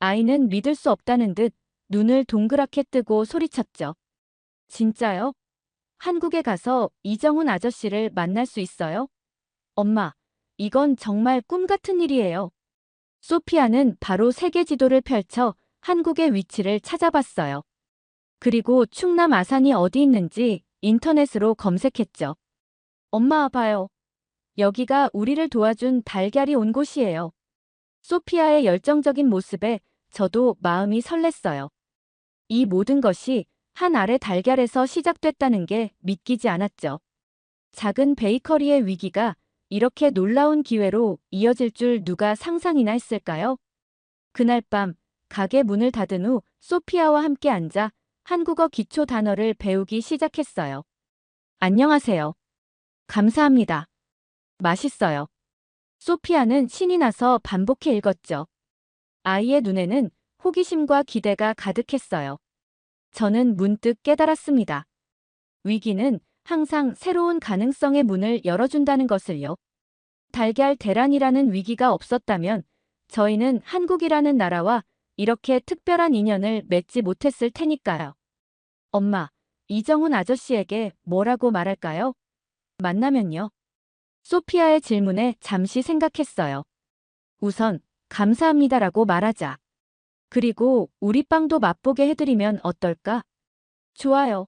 아이는 믿을 수 없다는 듯 눈을 동그랗게 뜨고 소리쳤죠. 진짜요? 한국에 가서 이정훈 아저씨를 만날 수 있어요? 엄마, 이건 정말 꿈 같은 일이에요. 소피아는 바로 세계 지도를 펼쳐 한국의 위치를 찾아봤어요. 그리고 충남 아산이 어디 있는지 인터넷으로 검색했죠. 엄마 봐요. 여기가 우리를 도와준 달걀이 온 곳이에요. 소피아의 열정적인 모습에 저도 마음이 설렜어요. 이 모든 것이 한 알의 달걀에서 시작됐다는 게 믿기지 않았죠. 작은 베이커리의 위기가 이렇게 놀라운 기회로 이어질 줄 누가 상상이나 했을까요? 그날 밤 가게 문을 닫은 후 소피아와 함께 앉아 한국어 기초 단어를 배우기 시작했어요. 안녕하세요. 감사합니다. 맛있어요. 소피아는 신이 나서 반복해 읽었죠. 아이의 눈에는 호기심과 기대가 가득했어요. 저는 문득 깨달았습니다. 위기는 항상 새로운 가능성의 문을 열어준다는 것을요. 달걀 대란이라는 위기가 없었다면 저희는 한국이라는 나라와 이렇게 특별한 인연을 맺지 못했을 테니까요. 엄마, 이정훈 아저씨에게 뭐라고 말할까요? 만나면요. 소피아의 질문에 잠시 생각했어요. 우선 감사합니다라고 말하자. 그리고 우리 빵도 맛보게 해드리면 어떨까? 좋아요.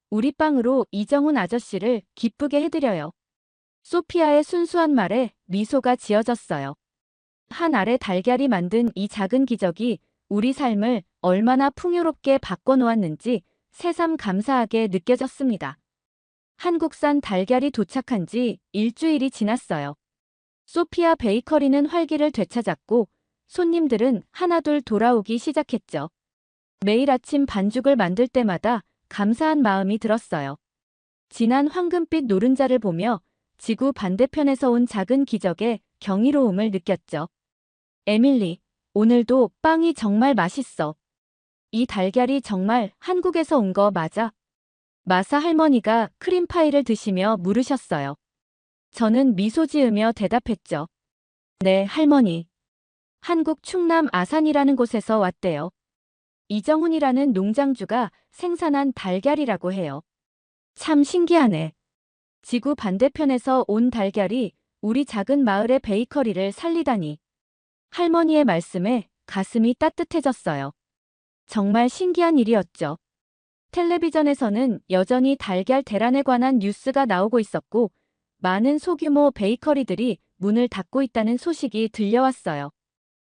우리 빵으로 이정훈 아저씨를 기쁘게 해드려요. 소피아의 순수한 말에 미소가 지어졌어요. 한 알의 달걀이 만든 이 작은 기적이 우리 삶을 얼마나 풍요롭게 바꿔놓았는지 새삼 감사하게 느껴졌습니다. 한국산 달걀이 도착한 지 일주일이 지났어요. 소피아 베이커리는 활기를 되찾았고 손님들은 하나둘 돌아오기 시작했죠. 매일 아침 반죽을 만들 때마다 감사한 마음이 들었어요. 진한 황금빛 노른자를 보며 지구 반대편에서 온 작은 기적에 경이로움을 느꼈죠. 에밀리, 오늘도 빵이 정말 맛있어. 이 달걀이 정말 한국에서 온 거 맞아? 마사 할머니가 크림파이를 드시며 물으셨어요. 저는 미소 지으며 대답했죠. 네, 할머니. 한국 충남 아산이라는 곳에서 왔대요. 이정훈이라는 농장주가 생산한 달걀이라고 해요. 참 신기하네. 지구 반대편에서 온 달걀이 우리 작은 마을의 베이커리를 살리다니. 할머니의 말씀에 가슴이 따뜻해졌어요. 정말 신기한 일이었죠. 텔레비전에서는 여전히 달걀 대란에 관한 뉴스가 나오고 있었고 많은 소규모 베이커리들이 문을 닫고 있다는 소식이 들려왔어요.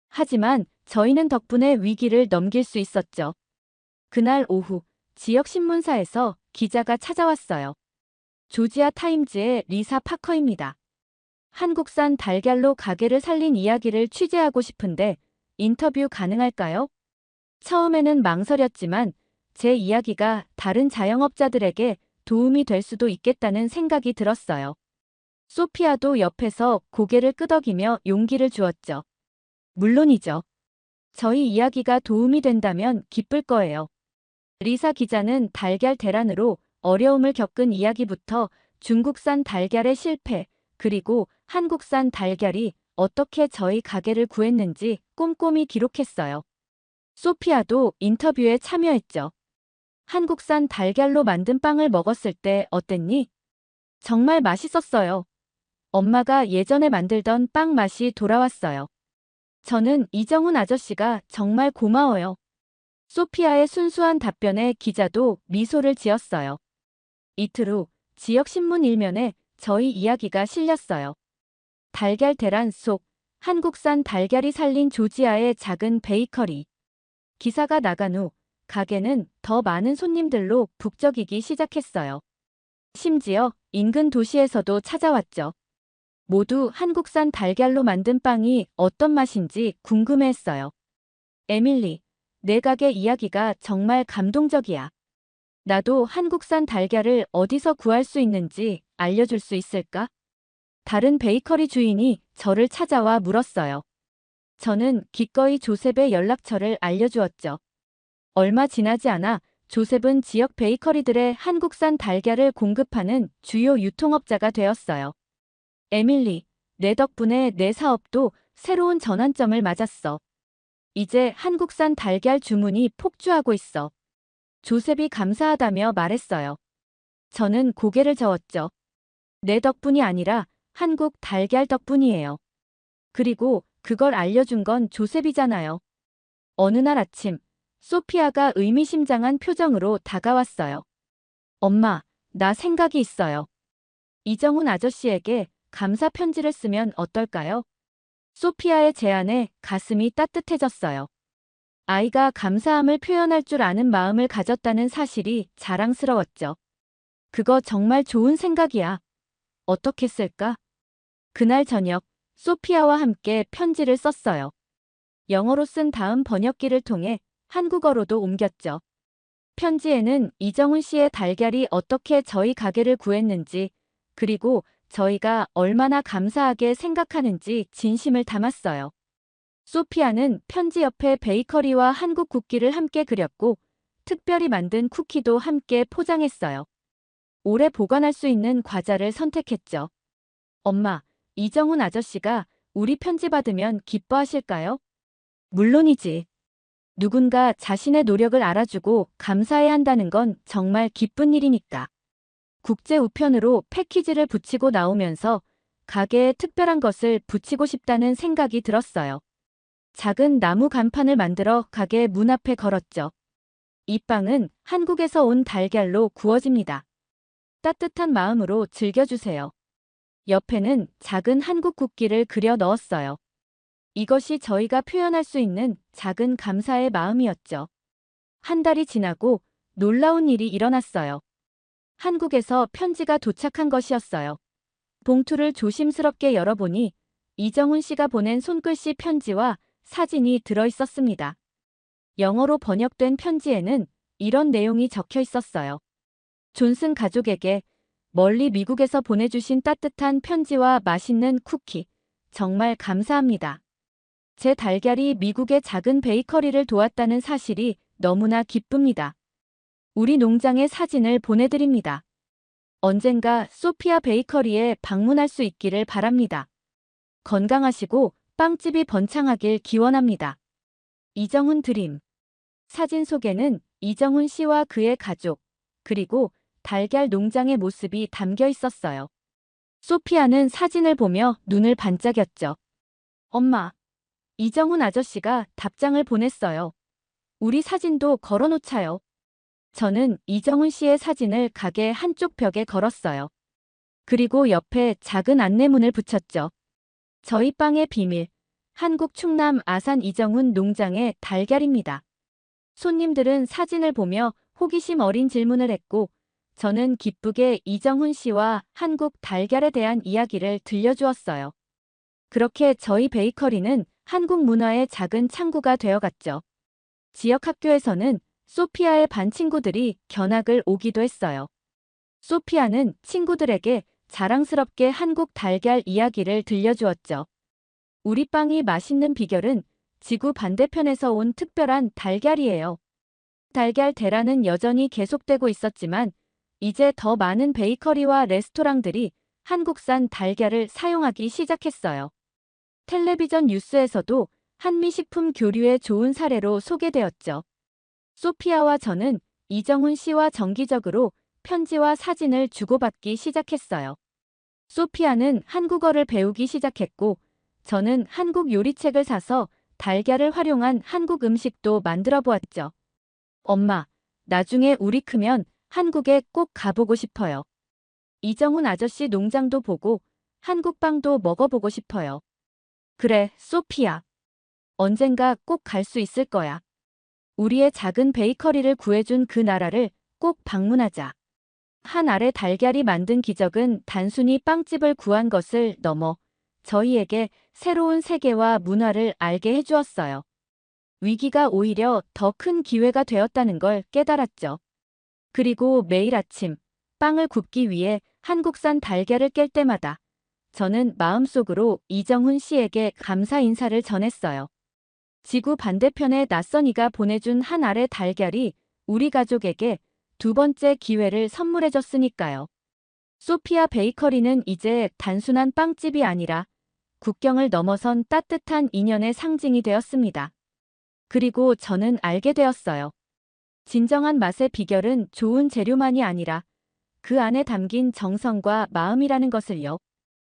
하지만 저희는 덕분에 위기를 넘길 수 있었죠. 그날 오후 지역 신문사에서 기자가 찾아왔어요. 조지아 타임즈의 리사 파커입니다. 한국산 달걀로 가게를 살린 이야기를 취재하고 싶은데 인터뷰 가능할까요? 처음에는 망설였지만 제 이야기가 다른 자영업자들에게 도움이 될 수도 있겠다는 생각이 들었어요. 소피아도 옆에서 고개를 끄덕이며 용기를 주었죠. 물론이죠. 저희 이야기가 도움이 된다면 기쁠 거예요. 리사 기자는 달걀 대란으로 어려움을 겪은 이야기부터 중국산 달걀의 실패, 그리고 한국산 달걀이 어떻게 저희 가게를 구했는지 꼼꼼히 기록했어요. 소피아도 인터뷰에 참여했죠. 한국산 달걀로 만든 빵을 먹었을 때 어땠니? 정말 맛있었어요. 엄마가 예전에 만들던 빵 맛이 돌아왔어요. 저는 이정훈 아저씨가 정말 고마워요. 소피아의 순수한 답변에 기자도 미소를 지었어요. 이틀 후 지역 신문 일면에 저희 이야기가 실렸어요. 달걀 대란 속 한국산 달걀이 살린 조지아의 작은 베이커리. 기사가 나간 후 가게는 더 많은 손님들로 북적이기 시작했어요. 심지어 인근 도시에서도 찾아왔죠. 모두 한국산 달걀로 만든 빵이 어떤 맛인지 궁금해했어요. 에밀리, 내 가게 이야기가 정말 감동적이야. 나도 한국산 달걀을 어디서 구할 수 있는지 알려줄 수 있을까? 다른 베이커리 주인이 저를 찾아와 물었어요. 저는 기꺼이 조셉의 연락처를 알려주었죠. 얼마 지나지 않아 조셉은 지역 베이커리들의 한국산 달걀을 공급하는 주요 유통업자가 되었어요. 에밀리, 내 덕분에 내 사업도 새로운 전환점을 맞았어. 이제 한국산 달걀 주문이 폭주하고 있어. 조셉이 감사하다며 말했어요. 저는 고개를 저었죠. 내 덕분이 아니라 한국 달걀 덕분이에요. 그리고 그걸 알려준 건 조셉이잖아요. 어느 날 아침, 소피아가 의미심장한 표정으로 다가왔어요. 엄마, 나 생각이 있어요. 이정훈 아저씨에게 감사 편지를 쓰면 어떨까요? 소피아의 제안에 가슴이 따뜻해졌어요. 아이가 감사함을 표현할 줄 아는 마음을 가졌다는 사실이 자랑스러웠죠. 그거 정말 좋은 생각이야. 어떻게 쓸까? 그날 저녁, 소피아와 함께 편지를 썼어요. 영어로 쓴 다음 번역기를 통해 한국어로도 옮겼죠. 편지에는 이정훈 씨의 달걀이 어떻게 저희 가게를 구했는지, 그리고 저희가 얼마나 감사하게 생각하는지 진심을 담았어요. 소피아는 편지 옆에 베이커리와 한국 국기를 함께 그렸고, 특별히 만든 쿠키도 함께 포장했어요. 오래 보관할 수 있는 과자를 선택했죠. 엄마, 이정훈 아저씨가 우리 편지 받으면 기뻐하실까요? 물론이지. 누군가 자신의 노력을 알아주고 감사해야 한다는 건 정말 기쁜 일이니까. 국제 우편으로 패키지를 붙이고 나오면서 가게에 특별한 것을 붙이고 싶다는 생각이 들었어요. 작은 나무 간판을 만들어 가게 문 앞에 걸었죠. 이 빵은 한국에서 온 달걀로 구워집니다. 따뜻한 마음으로 즐겨주세요. 옆에는 작은 한국 국기를 그려 넣었어요. 이것이 저희가 표현할 수 있는 작은 감사의 마음이었죠. 한 달이 지나고 놀라운 일이 일어났어요. 한국에서 편지가 도착한 것이었어요. 봉투를 조심스럽게 열어보니 이정훈 씨가 보낸 손글씨 편지와 사진이 들어 있었습니다. 영어로 번역된 편지에는 이런 내용이 적혀 있었어요. 존슨 가족에게 멀리 미국에서 보내주신 따뜻한 편지와 맛있는 쿠키, 정말 감사합니다. 제 달걀이 미국의 작은 베이커리를 도왔다는 사실이 너무나 기쁩니다. 우리 농장의 사진을 보내드립니다. 언젠가 소피아 베이커리에 방문할 수 있기를 바랍니다. 건강하시고 빵집이 번창하길 기원합니다. 이정훈 드림. 사진 속에는 이정훈 씨와 그의 가족, 그리고 달걀 농장의 모습이 담겨 있었어요. 소피아는 사진을 보며 눈을 반짝였죠. 엄마, 이정훈 아저씨가 답장을 보냈어요. 우리 사진도 걸어놓자요. 저는 이정훈 씨의 사진을 가게 한쪽 벽에 걸었어요. 그리고 옆에 작은 안내문을 붙였죠. 저희 빵의 비밀, 한국 충남 아산 이정훈 농장의 달걀입니다. 손님들은 사진을 보며 호기심 어린 질문을 했고, 저는 기쁘게 이정훈 씨와 한국 달걀에 대한 이야기를 들려주었어요. 그렇게 저희 베이커리는 한국 문화의 작은 창구가 되어갔죠. 지역 학교에서는 소피아의 반 친구들이 견학을 오기도 했어요. 소피아는 친구들에게 자랑스럽게 한국 달걀 이야기를 들려주었죠. 우리 빵이 맛있는 비결은 지구 반대편에서 온 특별한 달걀이에요. 달걀 대란은 여전히 계속되고 있었지만 이제 더 많은 베이커리와 레스토랑들이 한국산 달걀을 사용하기 시작했어요. 텔레비전 뉴스에서도 한미식품 교류의 좋은 사례로 소개되었죠. 소피아와 저는 이정훈 씨와 정기적으로 편지와 사진을 주고받기 시작했어요. 소피아는 한국어를 배우기 시작했고, 저는 한국 요리책을 사서 달걀을 활용한 한국 음식도 만들어 보았죠. 엄마, 나중에 우리 크면 한국에 꼭 가보고 싶어요. 이정훈 아저씨 농장도 보고 한국 빵도 먹어보고 싶어요. 그래, 소피아. 언젠가 꼭 갈 수 있을 거야. 우리의 작은 베이커리를 구해준 그 나라를 꼭 방문하자. 한 알의 달걀이 만든 기적은 단순히 빵집을 구한 것을 넘어 저희에게 새로운 세계와 문화를 알게 해주었어요. 위기가 오히려 더 큰 기회가 되었다는 걸 깨달았죠. 그리고 매일 아침 빵을 굽기 위해 한국산 달걀을 깰 때마다 저는 마음속으로 이정훈 씨에게 감사 인사를 전했어요. 지구 반대편의 낯선 이가 보내준 한 알의 달걀이 우리 가족에게 두 번째 기회를 선물해줬으니까요. 소피아 베이커리는 이제 단순한 빵집이 아니라 국경을 넘어선 따뜻한 인연의 상징이 되었습니다. 그리고 저는 알게 되었어요. 진정한 맛의 비결은 좋은 재료만이 아니라 그 안에 담긴 정성과 마음이라는 것을요.